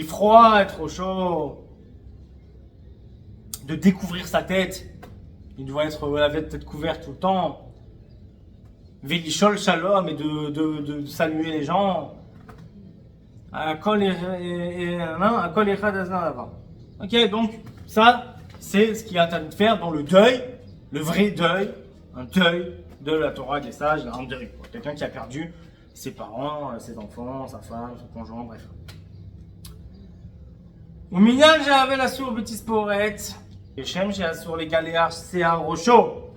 Froid, être au chaud, de découvrir sa tête. Il doit être la tête couverte tout le temps. Vélishol shalom, et de saluer les gens. Ok, donc ça, c'est ce qui est interdit de faire dans le deuil, le vrai deuil, un deuil de la Torah des sages, un deuil. Quelqu'un qui a perdu ses parents, ses enfants, sa femme, son conjoint, bref. Uminyan j'avais la sour betisporet. Keshem she'asur legaler se'ar rosho,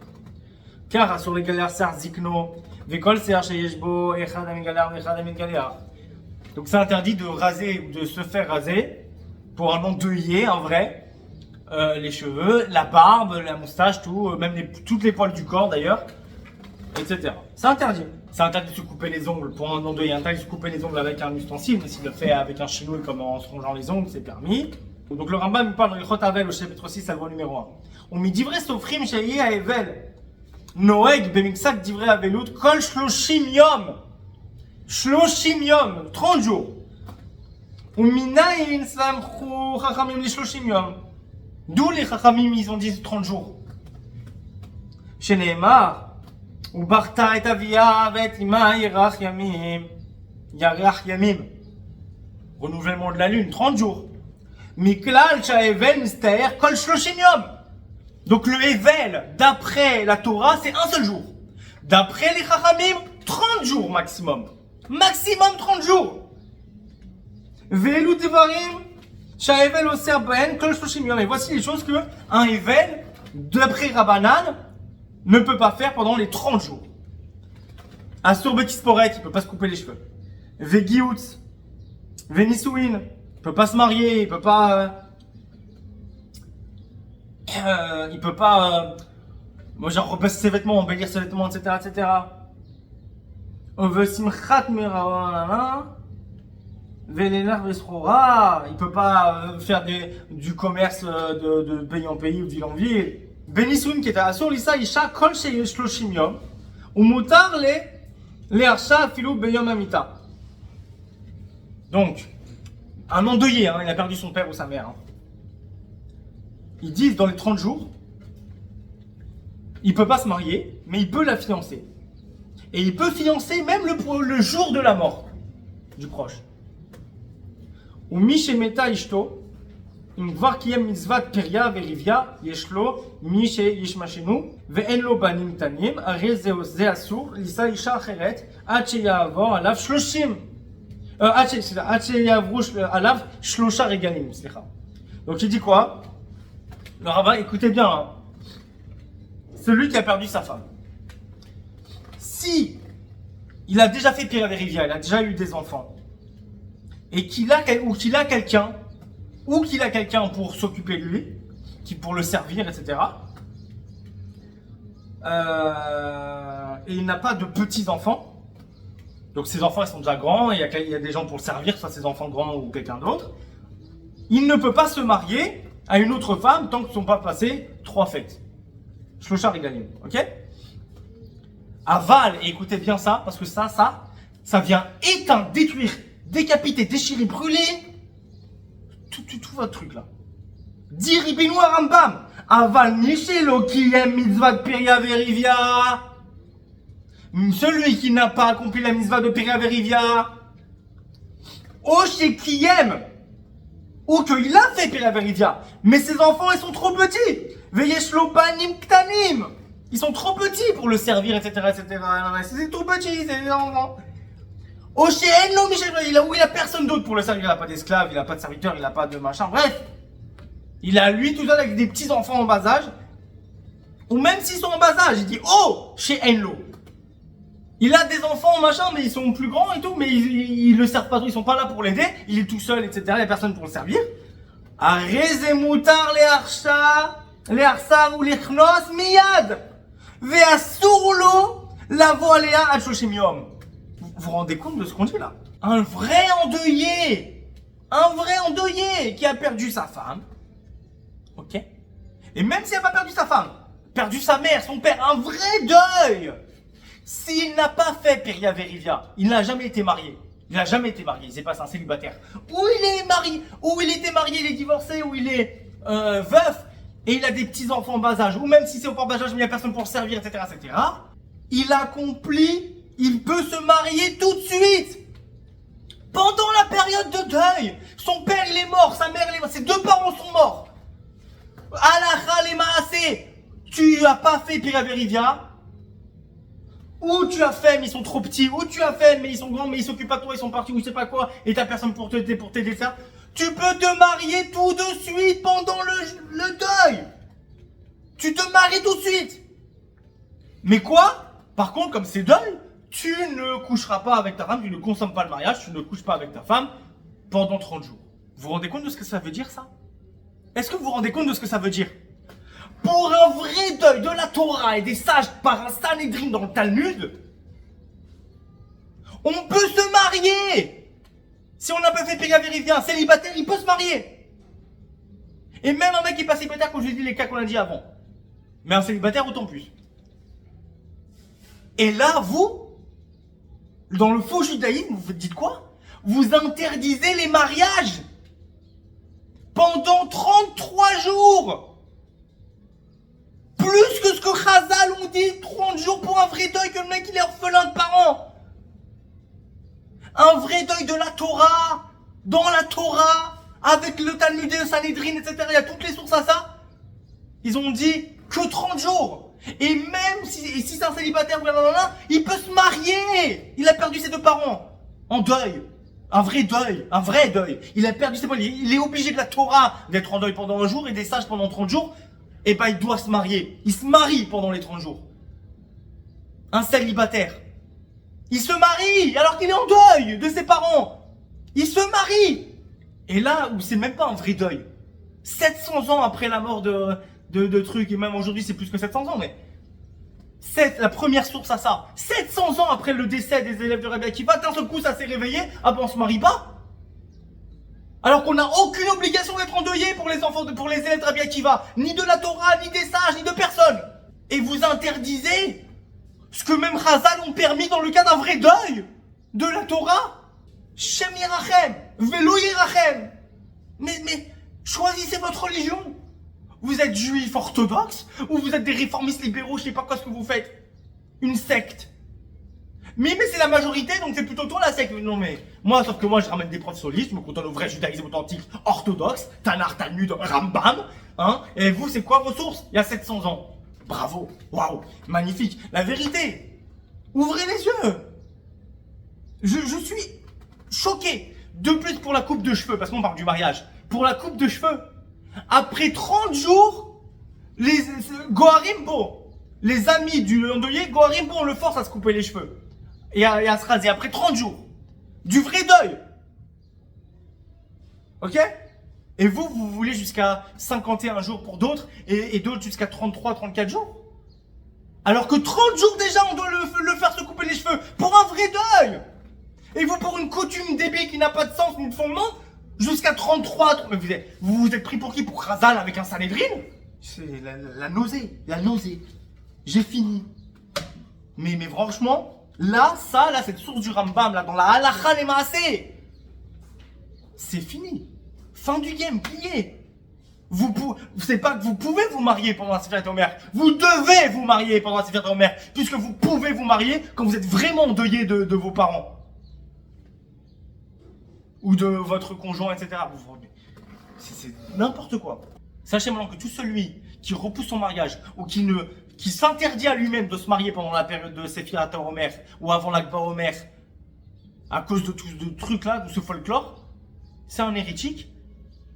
car asur legaler se'ar zikno, vekol se'ar sheyesh bo echad amigaler vechad amigaler. Donc c'est interdit de raser ou de se faire raser pour un endeuillé, en vrai, les cheveux, la barbe, la moustache, tout, même toutes les poils du corps d'ailleurs, etc. C'est interdit. C'est interdit de se couper les ongles pour un endeuillé, interdit de se couper les ongles avec un ustensile, mais s'il le fait avec un chinois comme en se rongeant les ongles, c'est permis. Donc le Rambam nous parle dans Ilchot Avel au chapitre 6, à loi numéro 1. On m'y divrei sofrim sheyeh haevel noeg bemiksak divrei avelut kol shloshim yom. Shloshim yom, 30 jours. Uminayin samchu chachamim li shloshim yom. D'où les chachamim ils ont dit 30 jours. Sheneemar ubarta et avia avet ima yarach yamim. Yarach yamim. Renouvellement de la lune, 30 jours. Miklal sha'evel mistaer kol shloshim yom. Donc le Evel, d'après la Torah, c'est un seul jour. D'après les Chachamim, 30 jours maximum. Maximum 30 jours. Ve'elu devarim sha'evel oser baen kol shloshim yom. Et voici les choses que un Evel, d'après Rabbanan, ne peut pas faire pendant les 30 jours. Asur betisporet, il ne peut pas se couper les cheveux. Ve'gioutz, ve'nisouin, il peut pas se marier, il peut pas genre repasser ses vêtements, embellir ses vêtements, etc., etc. On veut simchat mera, il peut pas faire du commerce de pays en pays ou de ville en ville. בנישואין כתא אסור לישא אישה כל שיש 30 יום, ומותר להרשה אפילו ביום המיתה. Donc, un endeuillé, hein, il a perdu son père ou sa mère. Hein. Ils disent dans les 30 jours, il ne peut pas se marier, mais il peut la fiancer. Et il peut fiancer même le jour de la mort du proche. Ou Mishemeta Ishto, אם כבר קיים מצוות פריה וריביה, יש לו מי שישמשנו ואין לו בנים קטנים, הרי זה אסור לישא אישה אחרת עד שיעבור עליו 30 עד שיעברו עליו 3 רגלים, סליחה. Donc il dit quoi? Le rabbin, écoutez bien, hein. Celui qui a perdu sa femme, si il a déjà fait pirya vérivia, il a déjà eu des enfants, et qu'il a quelqu'un pour s'occuper de lui, pour le servir, etc. Et il n'a pas de petits-enfants. Donc ses enfants ils sont déjà grands, et il y a des gens pour le servir, soit ses enfants grands ou quelqu'un d'autre. Il ne peut pas se marier à une autre femme tant qu'ils ne sont pas passés 3 fêtes. Shloshar Regalim, ok? Aval, et écoutez bien ça, parce que ça vient éteindre, détruire, décapiter, déchirer, brûler tout votre truc là. Dit Ribbeinu Rambam, Aval Nishelo qui aime mitzvah de Piriya Verivia. Celui qui n'a pas accompli la mitzvah de Piriya Verivia. Oche qui aime, ou qu'il a fait Piriya Verivia, mais ses enfants ils sont trop petits. Veyeshlo banim ktanim. Ils sont trop petits pour le servir, etc. C'est trop petit, c'est des enfants. Où il a personne d'autre pour le servir, il n'a pas d'esclave, il n'a pas de serviteur, il n'a pas de machin, bref. Il a lui tout seul avec des petits enfants en bas âge. Ou même s'ils sont en bas âge, il dit oh, chez Enlo. Il a des enfants machin, mais ils sont plus grands et tout, mais ils le servent pas trop, ils sont pas là pour l'aider, il est tout seul, etc. Il n'y a personne pour le servir. Arezemutar le arsa ou le chnos miyad. Ve'asur lo lavo alea ad 30 yom. Vous vous rendez compte de ce qu'on dit là? Un vrai endeuillé qui a perdu sa femme, ok? Et même s'il n'a pas perdu sa femme, perdu sa mère, son père, un vrai deuil. S'il n'a pas fait Piriya Verivia, il n'a jamais été marié. C'est pas un célibataire. Ou il est marié, ou il était marié, il est divorcé, ou il est veuf, et il a des petits-enfants en bas âge, ou même si c'est au bas âge, mais il n'y a personne pour le servir, etc., etc. Il accomplit. Il peut se marier tout de suite. Pendant la période de deuil. Son père il est mort, sa mère elle est morte, ses 2 parents sont morts. Alacha le maaseh. Tu n'as pas fait Piriya Verivia. Ou tu as fait mais ils sont trop petits. Ou tu as fait mais ils sont grands mais ils s'occupent pas de toi, ils sont partis ou je sais pas quoi. Et t'as personne pour t'aider ça. Tu peux te marier tout de suite pendant le deuil. Tu te maries tout de suite. Mais quoi? Par contre comme c'est deuil, tu ne coucheras pas avec ta femme, tu ne consommes pas le mariage, tu ne couches pas avec ta femme pendant 30 jours. Vous vous rendez compte de ce que ça veut dire ça? Est-ce que vous vous rendez compte de ce que ça veut dire? Pour un vrai deuil de la Torah et des sages par un Sanhedrin dans le Talmud, on peut se marier. Si on n'a pas fait Piriya Verivia, un célibataire, il peut se marier. Et même un mec qui est pas célibataire, comme je vous ai dit, les cas qu'on a dit avant. Mais un célibataire, autant plus. Et là, vous, dans le faux judaïsme, vous dites quoi? Vous interdisez les mariages pendant 33 jours. Plus que ce que Chazal ont dit, 30 jours pour un vrai deuil, que le mec il est orphelin de parents. Un vrai deuil de la Torah, dans la Torah, avec le Talmud et le Sanhedrin, etc. Il y a toutes les sources à ça. Ils ont dit que 30 jours. Et même si c'est un célibataire, il peut se marier. Il a perdu ses 2 parents. En deuil. Un vrai deuil. Il a perdu ses parents. Il est obligé de la Torah d'être en deuil pendant un jour et des sages pendant 30 jours. Et ben il doit se marier. Il se marie pendant les 30 jours. Un célibataire. Il se marie alors qu'il est en deuil de ses parents. Il se marie. Et là où c'est même pas un vrai deuil. 700 ans après la mort de trucs, et même aujourd'hui c'est plus que 700 ans, mais c'est la première source à ça. 700 ans après le décès des élèves de Rabbi Akiva, d'un seul coup ça s'est réveillé, ah ben on se marie pas. Alors qu'on n'a aucune obligation d'être endeuillé pour les enfants, pour les élèves de Rabbi Akiva, ni de la Torah, ni des sages, ni de personne. Et vous interdisez ce que même Chazal ont permis dans le cas d'un vrai deuil de la Torah. Shem Yirachem, Velo Yirachem. Mais choisissez votre religion. Vous êtes juif orthodoxe ou vous êtes des réformistes libéraux, je sais pas quoi ce que vous faites. Une secte. Mais c'est la majorité, donc c'est plutôt toi la secte. Non mais, sauf que moi je ramène des preuves solides, je me contente au vrai judaïsme authentique, orthodoxe, Tanakh, Talmud, Rambam, hein. Et vous, c'est quoi vos sources? Il y a 700 ans. Bravo, waouh, magnifique. La vérité, ouvrez les yeux. Je suis choqué. De plus pour la coupe de cheveux, parce qu'on parle du mariage. Pour la coupe de cheveux, après 30 jours, les Goharimbo, les amis du endeuillé, Goharimbo, on le force à se couper les cheveux. Et à se raser après 30 jours. Du vrai deuil. Ok? Et vous voulez jusqu'à 51 jours pour d'autres, et d'autres jusqu'à 33, 34 jours. Alors que 30 jours déjà, on doit le faire se couper les cheveux pour un vrai deuil. Et vous, pour une coutume débile qui n'a pas de sens ni de fondement, jusqu'à 33. Mais vous êtes pris pour qui? Pour Chazal avec un Sanhedrin? C'est la nausée. La nausée. J'ai fini. Mais franchement, là, cette source du Rambam, là, dans la Halacha les Maaseh, c'est fini. Fin du game, plié. C'est pas que vous pouvez vous marier pendant la Sefirat Omer. Vous devez vous marier pendant la Sefirat Omer, puisque vous pouvez vous marier quand vous êtes vraiment endeuillé de vos parents. Ou de votre conjoint, etc. C'est n'importe quoi. Sachez maintenant que tout celui qui repousse son mariage ou qui s'interdit à lui-même de se marier pendant la période de Sefirat Omer ou avant l'Akba Omer à cause de tout ce truc-là, de ce folklore, c'est un hérétique.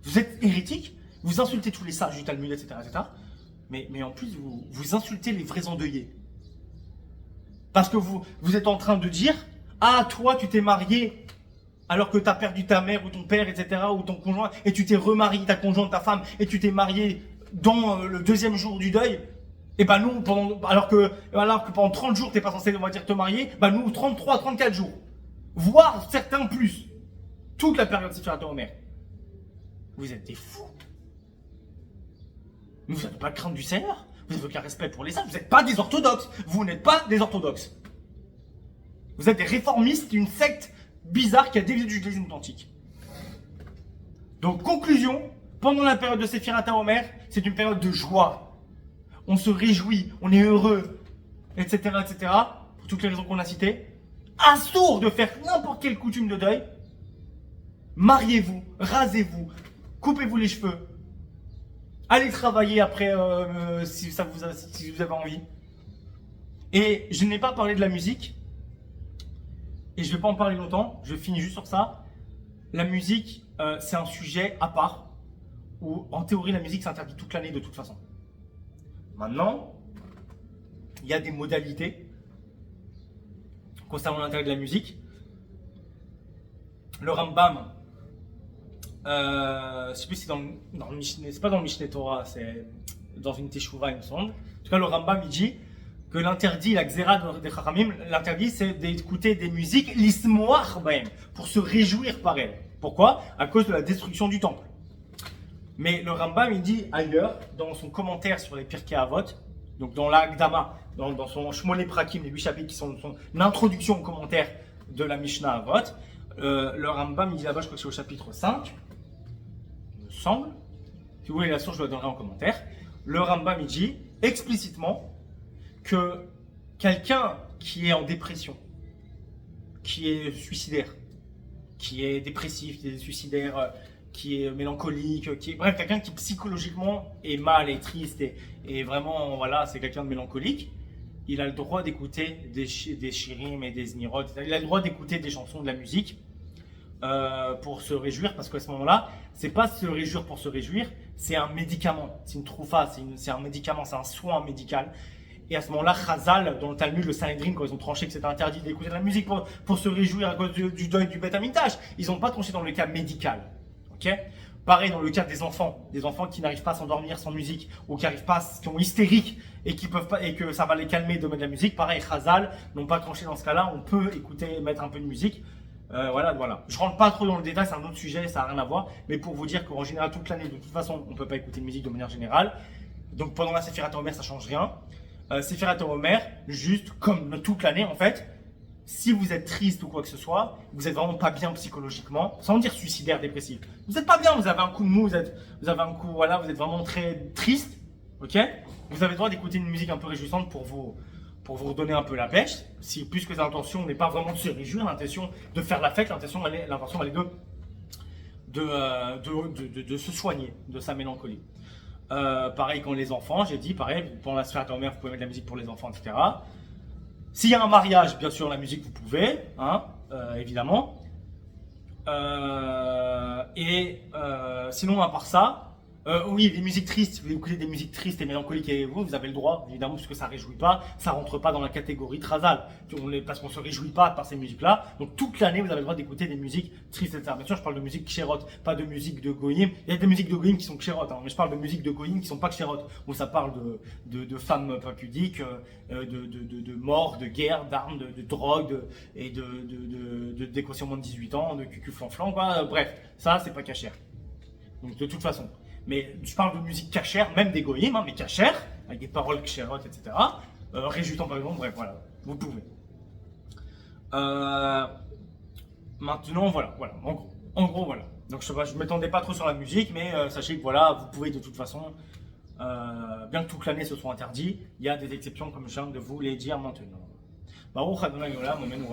Vous êtes hérétique, vous insultez tous les sages du Talmud, etc. Mais en plus, vous insultez les vrais endeuillés. Parce que vous êtes en train de dire « Ah, toi, tu t'es marié alors que tu as perdu ta mère ou ton père, etc. ou ton conjoint, et tu t'es remarié, ta conjointe, ta femme, et tu t'es marié dans le deuxième jour du deuil. Et bah nous, alors que pendant 30 jours, t'es pas censé, on va dire, te marier, bah nous, 33, 34 jours. Voire certains plus. Toute la période Sefirat Omer. Vous êtes des fous. Vous n'avez pas crainte du Seigneur. Vous n'avez aucun respect pour les sages. Vous n'êtes pas des orthodoxes. Vous n'êtes pas des orthodoxes. Vous êtes des réformistes d'une secte bizarre qui a dévié du judaïsme authentique. Donc, conclusion, pendant la période de Sefirat Omer, c'est une période de joie. On se réjouit, on est heureux, etc., etc., pour toutes les raisons qu'on a citées. Assourd de faire n'importe quelle coutume de deuil. Mariez-vous, rasez-vous, coupez-vous les cheveux. Allez travailler après si vous avez envie. Et je n'ai pas parlé de la musique. Et je ne vais pas en parler longtemps. Je finis juste sur ça. La musique, c'est un sujet à part. Où en théorie, la musique s'interdit toute l'année de toute façon. Maintenant, il y a des modalités concernant l'intérêt de la musique. Le Rambam, je ne sais plus si c'est dans le Mishneh, c'est pas dans le Mishneh Torah, c'est dans une Teshuvah, il me semble. En tout cas, le Rambam, il dit que l'interdit, la Xéra des Chachamim, l'interdit, c'est d'écouter des musiques l'ismoach bahem, pour se réjouir par elles. Pourquoi? À cause de la destruction du temple. Mais le Rambam, il dit ailleurs, dans son commentaire sur les Pirkei Avot, donc dans l'Agdama, dans son Shmoneh Prakim, les 8 chapitres qui sont son introduction au commentaire de la Mishnah Avot, le Rambam, il dit là-bas, je crois que c'est au chapitre 5, il me semble. Si vous voulez la source, je la donnerai en commentaire. Le Rambam, il dit explicitement que quelqu'un qui est en dépression, qui est suicidaire, qui est dépressif, qui est suicidaire, qui est mélancolique, bref, quelqu'un qui psychologiquement est mal et triste et vraiment, voilà, c'est quelqu'un de mélancolique, il a le droit d'écouter des shirim et des zmirot, il a le droit d'écouter des chansons, de la musique pour se réjouir, parce qu'à ce moment-là, c'est pas se réjouir pour se réjouir, c'est un médicament, c'est une troufa, c'est un médicament, c'est un soin médical. Et à ce moment-là, Chazal, dans le Talmud, le Sanhedrin, quand ils ont tranché que c'était interdit d'écouter de la musique pour se réjouir à cause du deuil du Beth Amikdash, ils n'ont pas tranché dans le cas médical. Ok? Pareil dans le cas des enfants qui n'arrivent pas à s'endormir sans musique, ou qui arrivent pas, qui sont hystériques et qui peuvent pas, et que ça va les calmer de mettre de la musique. Pareil, Chazal n'ont pas tranché dans ce cas-là. On peut écouter, mettre un peu de musique, Voilà. Je rentre pas trop dans le détail, c'est un autre sujet, ça n'a rien à voir. Mais pour vous dire qu'en général, toute l'année, de toute façon, on ne peut pas écouter de musique de manière générale. Donc pendant la Séphirat Omer, ça change rien. Séphirat Omer, juste comme toute l'année en fait, si vous êtes triste ou quoi que ce soit, vous êtes vraiment pas bien psychologiquement, sans dire suicidaire, dépressif. Vous êtes pas bien, vous avez un coup de mou, vous avez un coup, voilà, vous êtes vraiment très triste, ok? Vous avez le droit d'écouter une musique un peu réjouissante pour vous redonner un peu la pêche. Si plus que l'intention n'est pas vraiment de se réjouir, l'intention de faire la fête, l'intention elle est de se soigner de sa mélancolie. Pareil quand les enfants, j'ai dit, pareil, pendant la Séphirat Omer, vous pouvez mettre de la musique pour les enfants, etc. S'il y a un mariage, bien sûr, la musique, vous pouvez, hein, évidemment. Sinon, à part ça, oui, des musiques tristes, si vous écoutez des musiques tristes et mélancoliques et vous avez le droit, évidemment, parce que ça ne réjouit pas, ça rentre pas dans la catégorie Trazal, parce qu'on ne se réjouit pas par ces musiques-là. Donc toute l'année, vous avez le droit d'écouter des musiques tristes, etc. Bien sûr, je parle de musique kshérot, pas de musique de goyim. Il y a des musiques de goyim qui sont kshérot, hein, mais je parle de musique de goyim qui sont pas kshérot, où ça parle de femmes pas pudiques, de morts, de guerre, d'armes, de drogue, et de décoration moins de 18 ans, de cucu flanflan, quoi. Bref, ça, c'est pas cachère. Donc de toute façon. Mais je parle de musique cachère, même des goyim, hein, mais cachère, avec des paroles kshérot, etc. Réjouissant par exemple, bref, voilà, vous pouvez. Maintenant, voilà, en gros, voilà. Donc je ne m'étendais pas trop sur la musique, mais sachez que voilà, vous pouvez de toute façon, bien que toute l'année ce soit interdit, il y a des exceptions comme je viens de vous les dire maintenant. Baruch Adonai Olam, Amen,